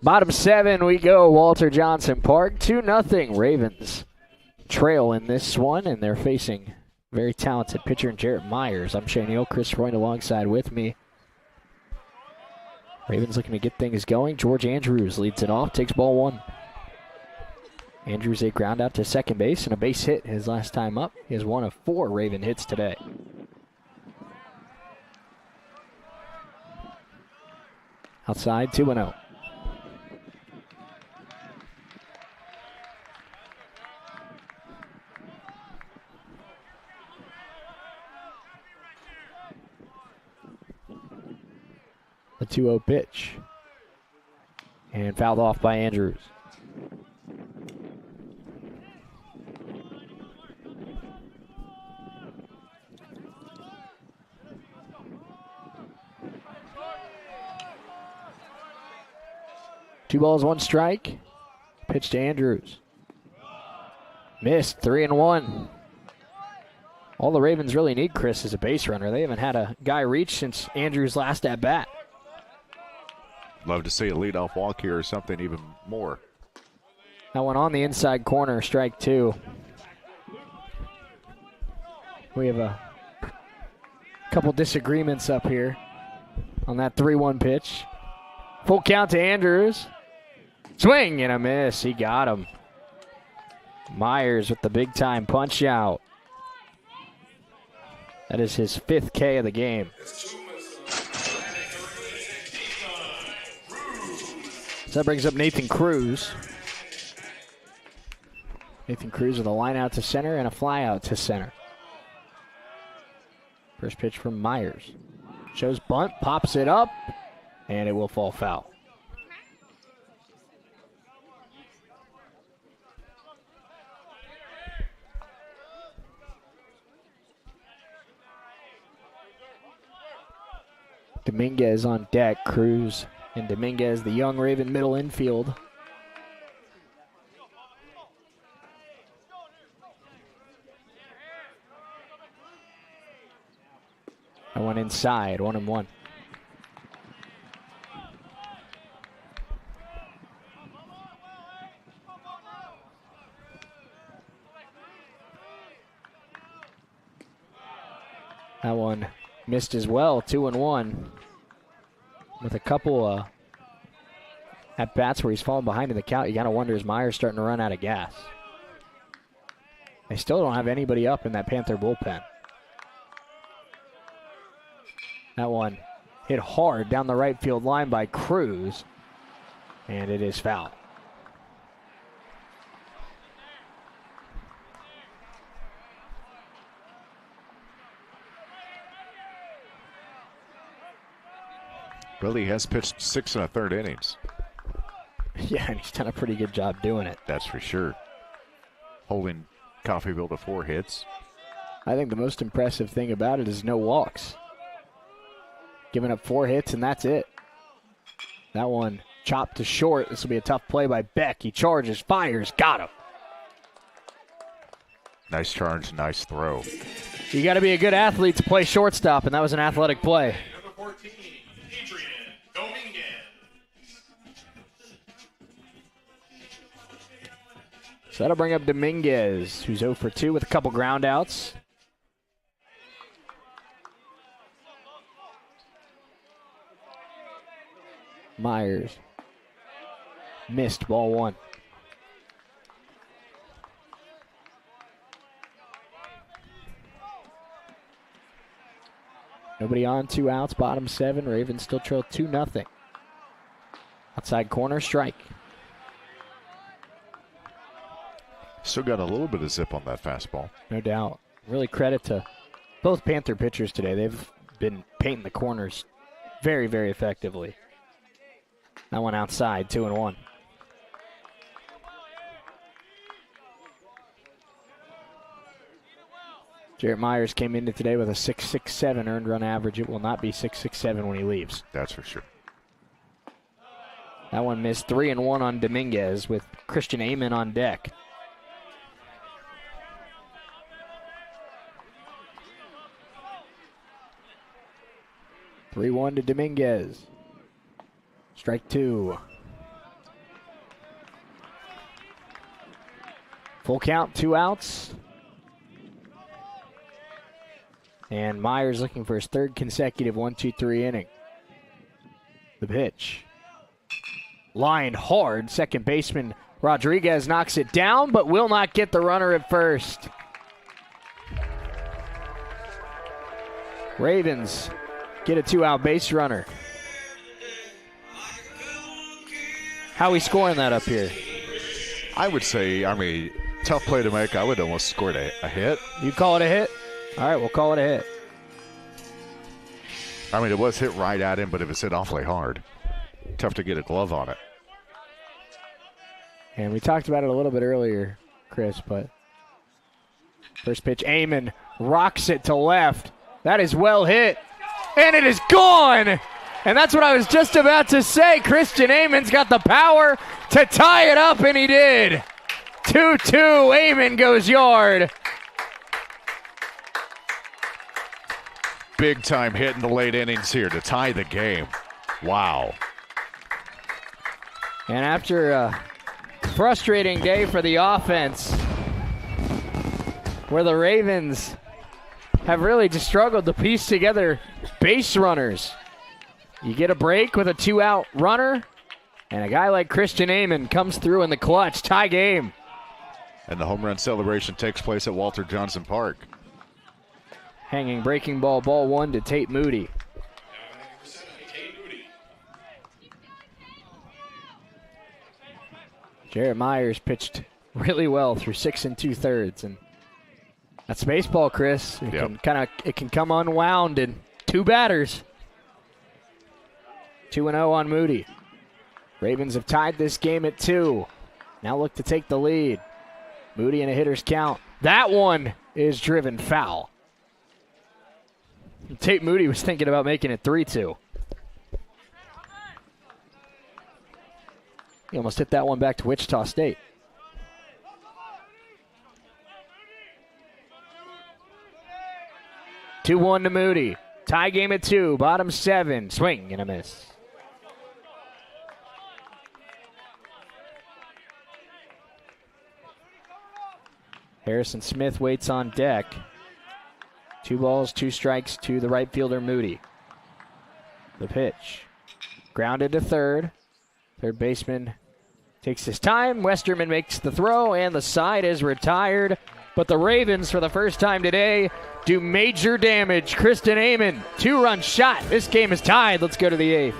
Bottom 7 we go, Walter Johnson Park. 2-0 Ravens trail in this one, and they're facing very talented pitcher Jarrett Myers. I'm Shane Neal, Chris Freund alongside with me. Ravens looking to get things going. George Andrews leads it off, takes ball 1. Andrews a ground out to second base and a base hit his last time up. He has 1 of 4 Raven hits today. Outside, 2-0. The 2-0 pitch. And fouled off by Andrews. 2 balls, 1 strike. Pitch to Andrews. Missed, 3-1. All the Ravens really need, Chris, is a base runner. They haven't had a guy reach since Andrews' last at bat. Love to see a leadoff walk here or something even more. That one on the inside corner, strike 2. We have a couple disagreements up here on that 3-1 pitch. Full count to Andrews. Swing and a miss. He got him. Myers with the big time punch out. That is his 5th K of the game. So that brings up Nathan Cruz. Nathan Cruz with a line out to center and a fly out to center. First pitch from Myers. Shows bunt, pops it up, and it will fall foul. Dominguez on deck. Cruz and Dominguez, the young Raven middle infield. That one inside, 1-1. That one missed as well, 2-1. With a couple at bats where he's falling behind in the count, you got to wonder, is Myers starting to run out of gas? They still don't have anybody up in that Panther bullpen. That one hit hard down the right field line by Cruz, and it is foul. Billy has pitched 6 1/3 innings. Yeah, and he's done a pretty good job doing it. That's for sure. Holding Coffeyville to 4 hits. I think the most impressive thing about it is no walks. Giving up 4 hits, and that's it. That one chopped to short. This will be a tough play by Beck. He charges, fires, got him. Nice charge, nice throw. You got to be a good athlete to play shortstop, and that was an athletic play. Number 14, Adrian Dominguez. So that'll bring up Dominguez, who's 0 for 2 with a couple ground outs. Myers missed, ball 1. Nobody on, 2 outs, bottom 7. Ravens still trail 2-0. Outside corner, strike. Still got a little bit of zip on that fastball. No doubt. Really credit to both Panther pitchers today. They've been painting the corners very, very effectively. That one outside, 2-1. Jarrett Myers came into today with a 6.67 earned run average. It will not be 6.67 when he leaves. That's for sure. That one missed, 3-1 on Dominguez with Christian Amon on deck. (3-1) to Dominguez. Strike 2. Full count, 2 outs. And Myers looking for his 3rd consecutive 1-2-3 inning. The pitch. Lined hard. Second baseman Rodriguez knocks it down, but will not get the runner at first. Ravens get a 2-out base runner. How we scoring that up here? I would say, tough play to make. I would almost scored a hit. You call it a hit? All right, we'll call it a hit. It was hit right at him, but it was hit awfully hard. Tough to get a glove on it. And we talked about it a little bit earlier, Chris, but first pitch, Amon rocks it to left. That is well hit, and it is gone. And that's what I was just about to say. Christian Amon's got the power to tie it up, and he did. 2-2, Amon goes yard. Big time hit in the late innings here to tie the game. Wow. And after a frustrating day for the offense, where the Ravens have really just struggled to piece together base runners, you get a break with a 2-out runner, and a guy like Christian Amon comes through in the clutch. Tie game. And the home run celebration takes place at Walter Johnson Park. Hanging breaking ball, ball one to Tate Moody. Jarrett Myers pitched really well through 6 2/3, and that's baseball, Chris. It can come unwound in 2 batters. 2-0 on Moody. Ravens have tied this game at 2. Now look to take the lead. Moody in a hitter's count. That one is driven foul. Tate Moody was thinking about making it 3-2. He almost hit that one back to Wichita State. Two-1 to Moody. Tie game at 2. Bottom 7. Swing and a miss. Harrison Smith waits on deck. 2 balls, 2 strikes to the right fielder, Moody. The pitch. Grounded to third. Third baseman takes his time. Westerman makes the throw, and the side is retired. But the Ravens, for the first time today, do major damage. Christian Amon, 2-run shot. This game is tied. Let's go to the 8th.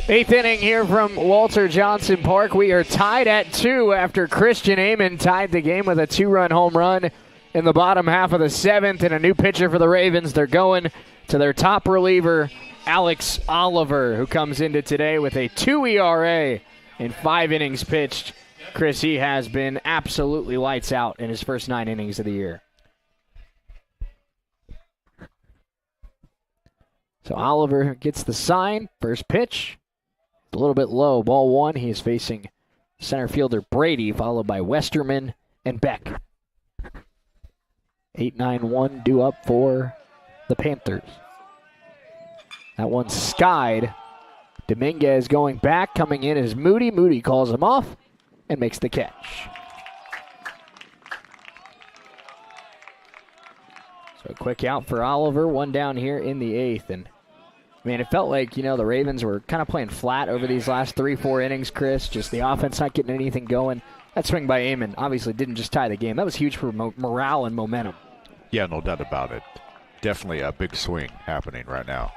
Eighth inning here from Walter Johnson Park. We are tied at 2 after Christian Amon tied the game with a 2-run home run in the bottom half of the 7th, and a new pitcher for the Ravens. They're going to their top reliever, Alex Oliver, who comes into today with a 2 ERA in 5 innings pitched. Chris, he has been absolutely lights out in his first 9 innings of the year. So Oliver gets the sign. First pitch. A little bit low. Ball 1. He is facing center fielder Brady, followed by Westerman and Beck. 8-9-1 due up for the Panthers. That one's skied. Dominguez going back. Coming in is Moody. Moody calls him off and makes the catch. So a quick out for Oliver. 1 down here in the 8th. And I mean, it felt like, the Ravens were kind of playing flat over these last 3-4 innings, Chris. Just the offense not getting anything going. That swing by Amon obviously didn't just tie the game. That was huge for morale and momentum. Yeah, no doubt about it. Definitely a big swing happening right now.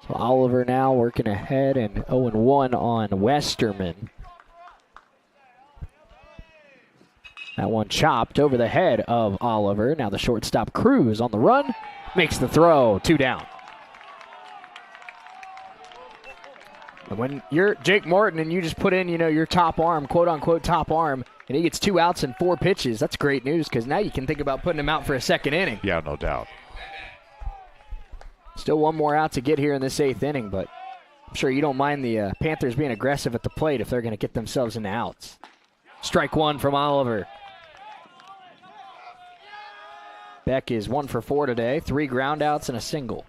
So Oliver now working ahead and 0-1 on Westerman. That one chopped over the head of Oliver. Now the shortstop Cruz on the run. Makes the throw. 2 down. And when you're Jake Morton and you just put in, your top arm, quote-unquote top arm, and he gets 2 outs and 4 pitches, that's great news because now you can think about putting him out for a second inning. Yeah, no doubt. Still 1 more out to get here in this 8th inning, but I'm sure you don't mind the Panthers being aggressive at the plate if they're going to get themselves into outs. Strike 1 from Oliver. Beck is 1 for 4 today, 3 ground outs and a single.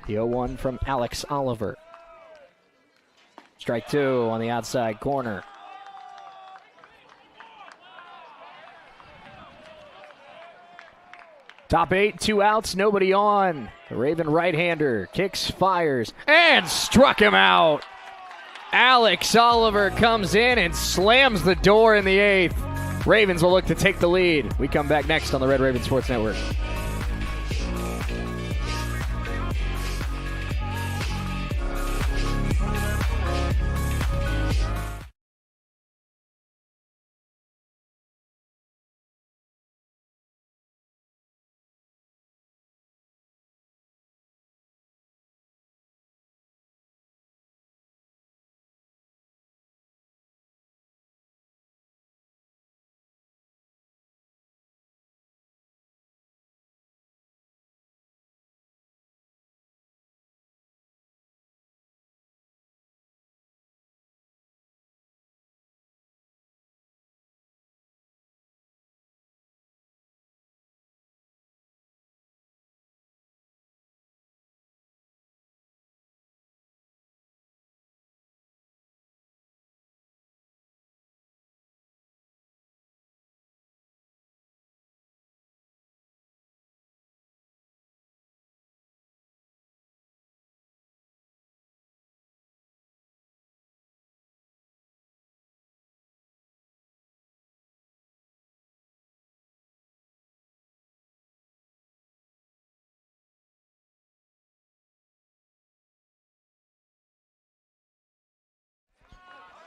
The 0-1 from Alex Oliver. Strike 2 on the outside corner. Top 8, 2 outs, nobody on. The Raven right-hander kicks, fires, and struck him out. Alex Oliver comes in and slams the door in the 8th. Ravens will look to take the lead. We come back next on the Red Raven Sports Network.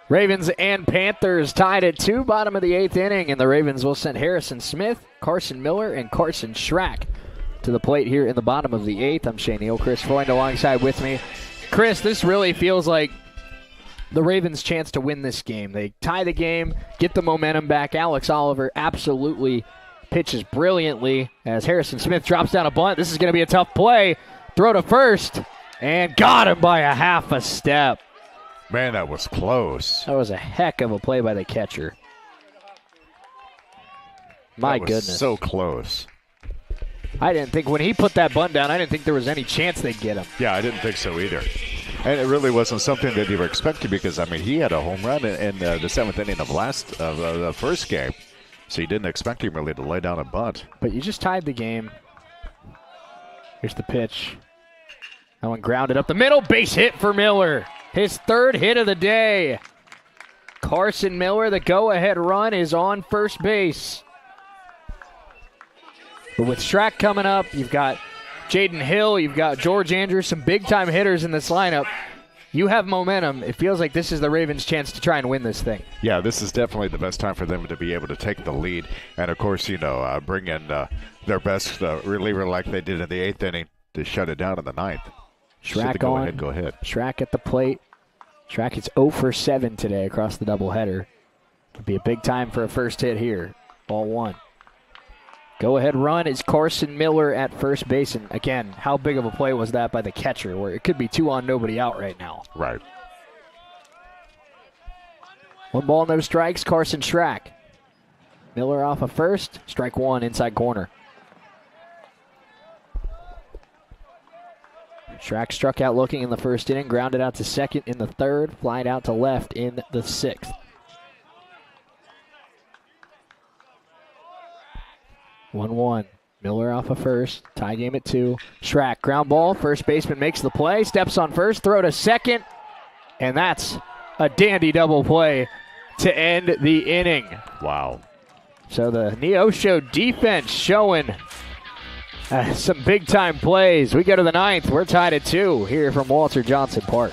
Ravens and Panthers tied at 2, bottom of the 8th inning, and the Ravens will send Harrison Smith, Carson Miller, and Carson Schrack to the plate here in the bottom of the 8th. I'm Shane Neal, Chris Freund alongside with me. Chris, this really feels like the Ravens' chance to win this game. They tie the game, get the momentum back. Alex Oliver absolutely pitches brilliantly as Harrison Smith drops down a bunt. This is going to be a tough play. Throw to first, and got him by a half a step. Man, that was close. That was a heck of a play by the catcher. My goodness. So close. I didn't think when he put that bunt down, I didn't think there was any chance they'd get him. Yeah, I didn't think so either. And it really wasn't something that you were expecting because, he had a home run in the 7th inning of the first game. So you didn't expect him really to lay down a bunt. But you just tied the game. Here's the pitch. That one grounded up the middle. Base hit for Miller. His 3rd hit of the day. Carson Miller, the go-ahead run, is on first base. But with Schrack coming up, you've got Jaden Hill, you've got George Andrews, some big-time hitters in this lineup. You have momentum. It feels like this is the Ravens' chance to try and win this thing. Yeah, this is definitely the best time for them to be able to take the lead. And, of course, bring in their best reliever like they did in the 8th inning to shut it down in the 9th. Schrack on. Go ahead. Schrack at the plate. Schrack is 0 for 7 today across the doubleheader. It'll be a big time for a first hit here. Ball 1. Go-ahead run is Carson Miller at first base. And, again, how big of a play was that by the catcher where it could be 2 on, nobody out right now. Right. 1 ball, no strikes, Carson Schrack. Miller off of first. Strike 1, inside corner. Schrack struck out looking in the first inning, grounded out to second in the 3rd, flied out to left in the 6th. 1-1. Miller off of first. Tie game at 2. Schrack, ground ball. First baseman makes the play. Steps on first. Throw to second. And that's a dandy double play to end the inning. Wow. So the Neosho defense showing some big-time plays. We go to the 9th. We're tied at 2 here from Walter Johnson Park.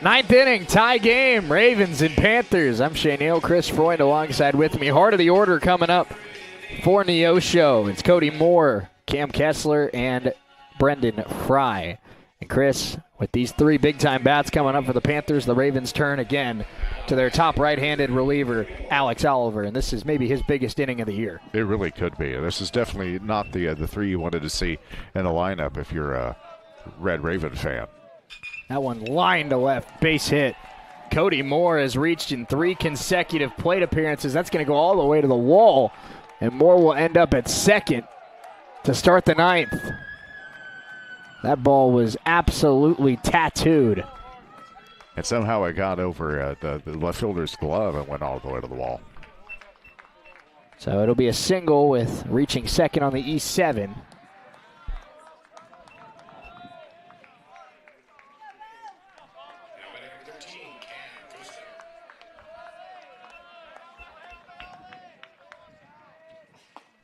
Ninth inning, tie game, Ravens and Panthers. I'm Shane Neal, Chris Freund alongside with me. Heart of the order coming up for Neosho. It's Cody Moore, Cam Kessler, and Brendan Fry. And Chris, with these 3 big-time bats coming up for the Panthers, the Ravens turn again to their top right-handed reliever, Alex Oliver. And this is maybe his biggest inning of the year. It really could be. This is definitely not the 3 you wanted to see in the lineup if you're a Red Raven fan. That one line to left, base hit. Cody Moore has reached in 3 consecutive plate appearances. That's going to go all the way to the wall. And Moore will end up at second to start the 9th. That ball was absolutely tattooed. And somehow it got over the left fielder's glove and went all the way to the wall. So it'll be a single with reaching second on the E7.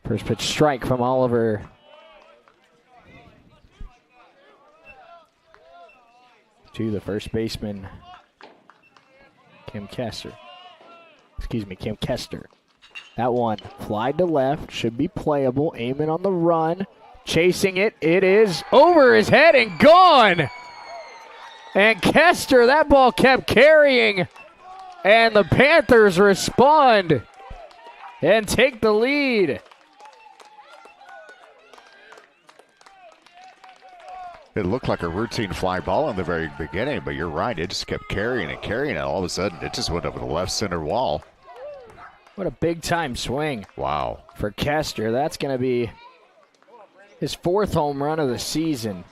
First pitch strike from Oliver. To the first baseman, Cam Kester. That one fly to left, should be playable. Aiming on the run, chasing it. It is over his head and gone. And Kester, that ball kept carrying. And the Panthers respond and take the lead. It looked like a routine fly ball in the very beginning, but you're right. It just kept carrying it. All of a sudden, it just went over the left center wall. What a big-time swing. Wow. For Kester. That's going to be his 4th home run of the season.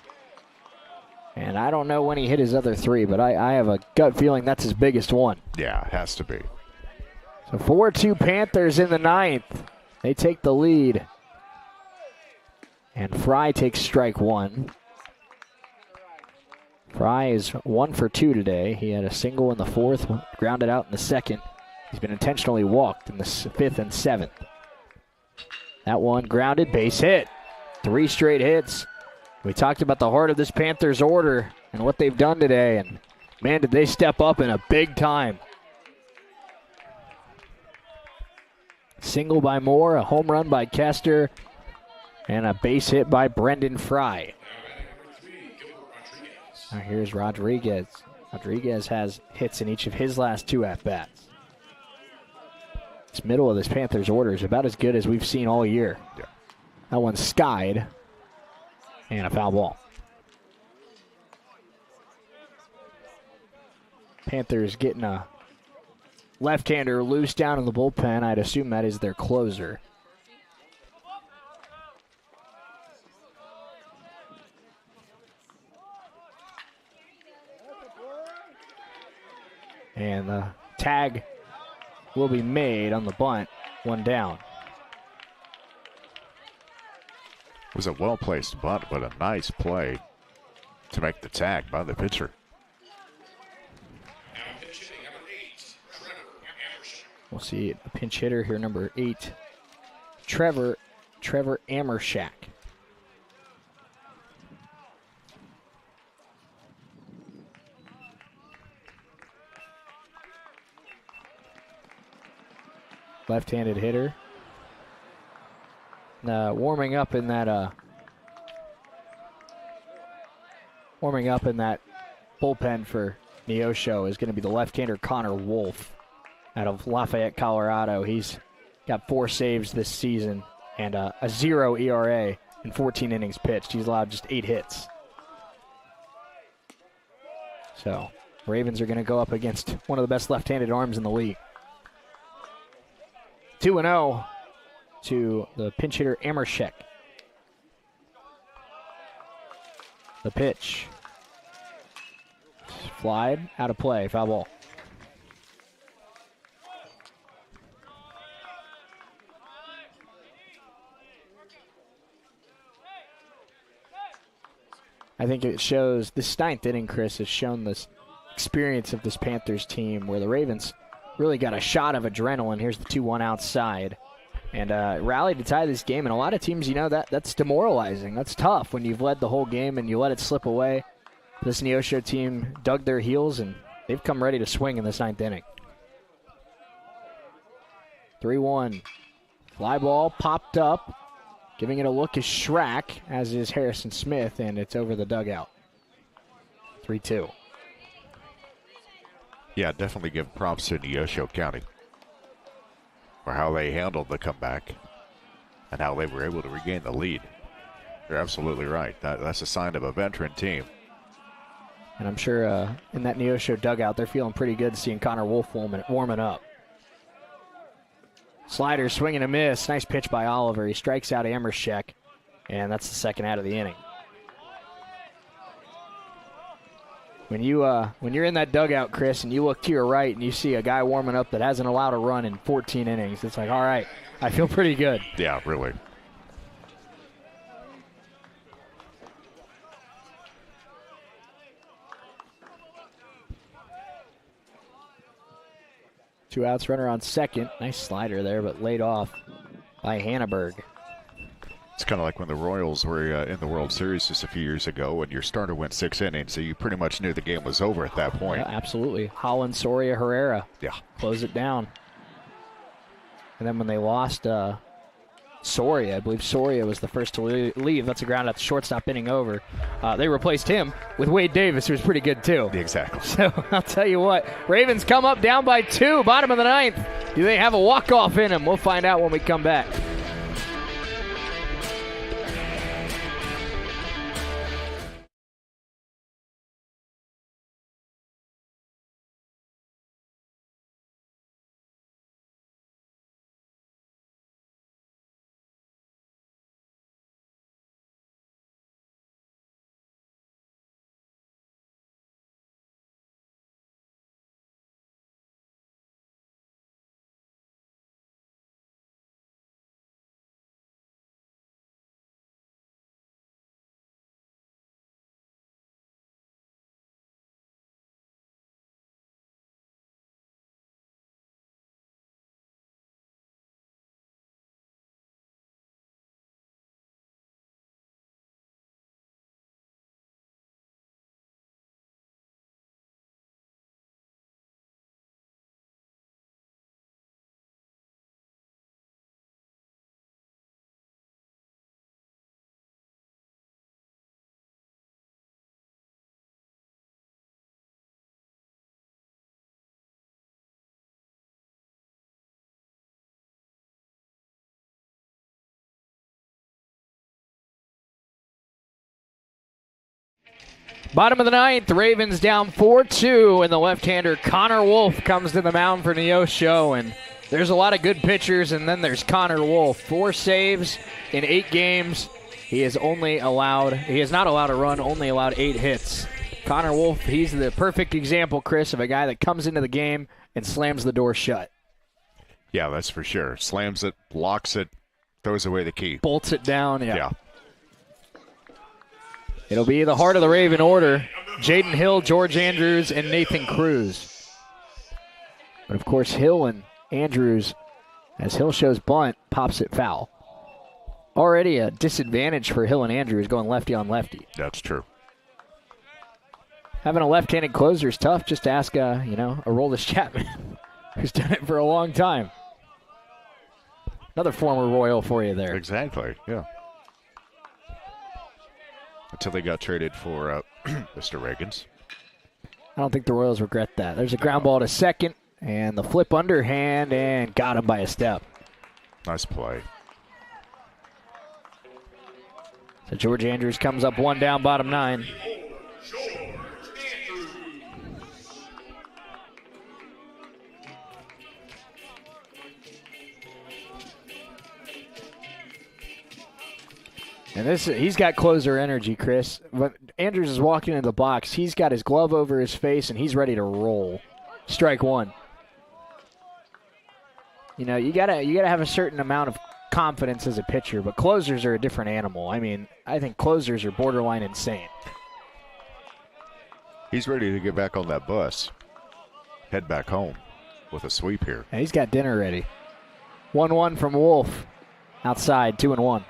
And I don't know when he hit his other 3, but I have a gut feeling that's his biggest one. Yeah, it has to be. So 4-2 Panthers in the 9th. They take the lead. And Fry takes strike 1. Fry is 1 for 2 today. He had a single in the 4th, grounded out in the 2nd. He's been intentionally walked in the 5th and 7th. That one grounded, base hit. 3 straight hits. We talked about the heart of this Panthers order and what they've done today, and man, did they step up in a big time. Single by Moore, a home run by Kester, and a base hit by Brendan Fry. Now here's Rodriguez. Rodriguez has hits in each of his last 2 at-bats. This middle of this Panthers order is about as good as we've seen all year. Yeah. That one's skied, and a foul ball. Panthers getting a left-hander loose down in the bullpen. I'd assume that is their closer. And the tag will be made on the bunt. 1 down. It was a well-placed bunt, but a nice play to make the tag by the pitcher. We'll see a pinch hitter here, number 8, Trevor Amershak. Left-handed hitter. Warming up in that bullpen for Neosho is going to be the left-hander Connor Wolf out of Lafayette, Colorado. He's got 4 saves this season and a 0 ERA in 14 innings pitched. He's allowed just 8 hits. So Ravens are going to go up against one of the best left-handed arms in the league. 2-0 to the pinch hitter Amershek. The pitch. Flied, out of play, foul ball. I think it shows, this 9th inning, Chris, has shown this experience of this Panthers team where the Ravens really got a shot of adrenaline. Here's the 2-1 outside. And rallied to tie this game. And a lot of teams, you know, that's demoralizing. That's tough when you've led the whole game and you let it slip away. This Neosho team dug their heels, and they've come ready to swing in this 9th inning. 3-1. Fly ball popped up. Giving it a look is Schrack, as is Harrison Smith, and it's over the dugout. 3-2. Yeah, definitely give props to Neosho County for how they handled the comeback and how they were able to regain the lead. You're absolutely right. That's a sign of a veteran team. And I'm sure in that Neosho dugout, they're feeling pretty good seeing Connor Wolf warming up. Slider, swing and a miss. Nice pitch by Oliver. He strikes out Amershek, and that's the second out of the inning. When you're in that dugout, Chris, and you look to your right and you see a guy warming up that hasn't allowed a run in 14 innings, it's like, all right, I feel pretty good. Yeah, really. Two outs, runner on second. Nice slider there, but laid off by Hanneberg. It's kind of like when the Royals were in the World Series just a few years ago, and your starter went 6 innings, so you pretty much knew the game was over at that point. Yeah, absolutely. Holland, Soria, Herrera. Yeah. Close it down. And then when they lost Soria, I believe Soria was the first to leave. That's a ground out the shortstop, inning over. They replaced him with Wade Davis, who was pretty good too. Exactly. So I'll tell you what, Ravens come up down by 2, bottom of the 9th. Do they have a walk-off in them? We'll find out when we come back. Bottom of the 9th, Ravens down 4-2, and the left-hander Connor Wolf comes to the mound for Neosho, and there's a lot of good pitchers, and then there's Connor Wolf. 4 saves in 8 games. He has not allowed a run, only allowed 8 hits. Connor Wolf, he's the perfect example, Chris, of a guy that comes into the game and slams the door shut. Yeah, that's for sure. Slams it, locks it, throws away the key. Bolts it down, Yeah. It'll be the heart of the Raven order. Jaden Hill, George Andrews, and Nathan Cruz. But, of course, Hill and Andrews, as Hill shows bunt, pops it foul. Already a disadvantage for Hill and Andrews going lefty on lefty. That's true. Having a left-handed closer is tough. Just ask, a Aroldis Chapman, who's done it for a long time. Another former Royal for you there. Exactly, yeah. Until they got traded for Mr. Reagans. I don't think the Royals regret that. There's a ground ball to second, and the flip underhand, and got him by a step. Nice play. So George Andrews comes up one down, bottom 9. And he's got closer energy, Chris. When Andrews is walking into the box, he's got his glove over his face, and he's ready to roll. Strike one. You gotta have a certain amount of confidence as a pitcher, but closers are a different animal. I mean, I think closers are borderline insane. He's ready to get back on that bus. Head back home with a sweep here. And he's got dinner ready. 1-1 from Wolf. Outside, 2-1.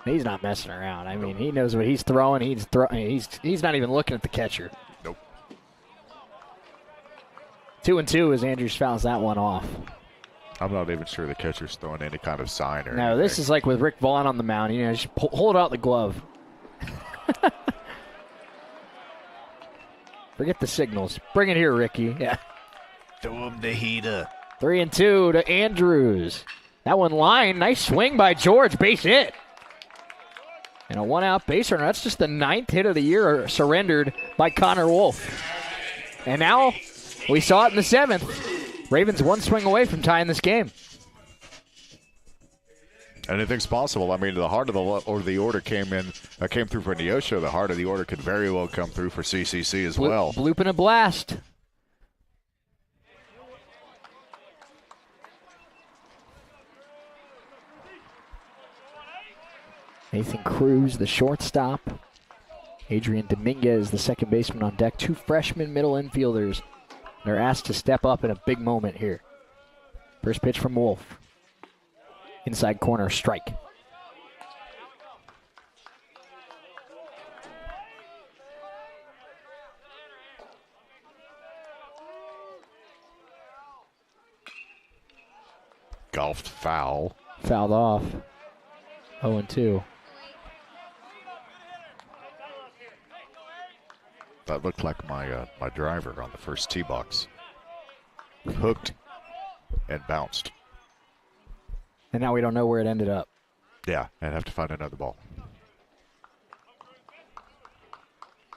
He's not messing around. I mean, he knows what he's throwing. He's not even looking at the catcher. Nope. 2-2 as Andrews fouls that one off. I'm not even sure the catcher's throwing any kind of sign or No, anything. this is like with Rick Vaughn on the mound. Just hold out the glove. Forget the signals. Bring it here, Ricky. Yeah. Throw him the heater. 3-2 to Andrews. That one line. Nice swing by George. Base hit. And a one-out base runner. That's just the 9th hit of the year surrendered by Connor Wolf. And now we saw it in the 7th. Ravens one swing away from tying this game. Anything's possible. I mean, the heart of the order came through for Neosho. The heart of the order could very well come through for CCC as well. Bloop and a blast. Nathan Cruz, the shortstop. Adrian Dominguez, the second baseman on deck. 2 freshman middle infielders. They're asked to step up in a big moment here. First pitch from Wolf. Inside corner, strike. Golfed foul. Fouled off. 0-2. That looked like my driver on the first tee box. Hooked and bounced. And now we don't know where it ended up. Yeah, I'd have to find another ball.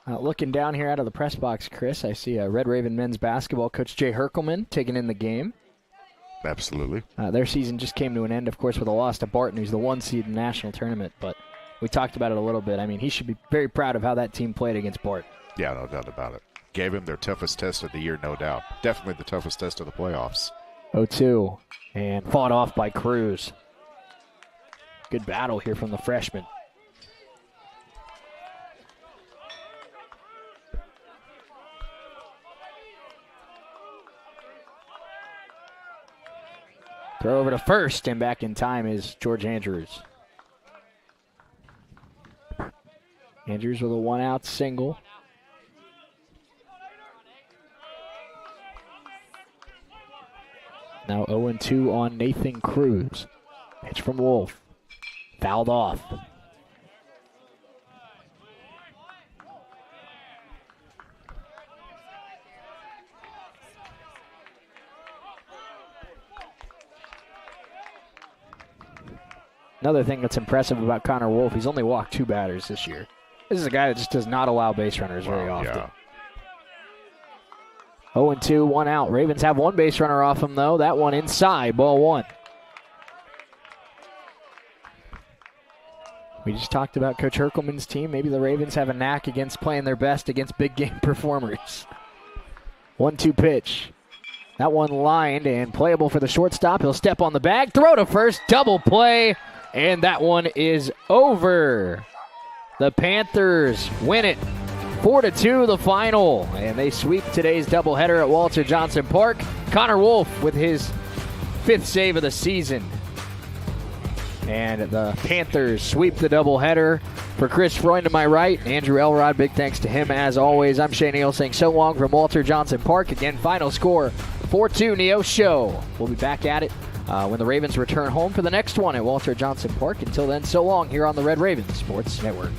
Looking down here out of the press box, Chris, I see Red Raven men's basketball coach Jay Herkelman taking in the game. Absolutely. Their season just came to an end, of course, with a loss to Barton, who's the 1 seed in the national tournament. But we talked about it a little bit. I mean, he should be very proud of how that team played against Barton. Yeah, no doubt about it. Gave him their toughest test of the year, no doubt. Definitely the toughest test of the playoffs. 0-2, and fought off by Cruz. Good battle here from the freshman. Throw over to first, and back in time is George Andrews. Andrews with a 1-out single. Now 0-2 on Nathan Cruz. Pitch from Wolf. Fouled off. Another thing that's impressive about Connor Wolf, he's only walked 2 batters this year. This is a guy that just does not allow base runners very often. Yeah. 0-2, 1 out. Ravens have 1 base runner off him, though. That one inside, ball 1. We just talked about Coach Herkelman's team. Maybe the Ravens have a knack against playing their best against big game performers. 1-2 pitch. That one lined and playable for the shortstop. He'll step on the bag, throw to first, double play, and that one is over. The Panthers win it 4-2 the final, and they sweep today's doubleheader at Walter Johnson Park. Connor Wolf with his 5th save of the season. And the Panthers sweep the doubleheader. For Chris Freund to my right, Andrew Elrod, big thanks to him as always. I'm Shane Neal saying so long from Walter Johnson Park. Again, final score 4-2 Neosho. We'll be back at it when the Ravens return home for the next one at Walter Johnson Park. Until then, so long here on the Red Ravens Sports Network.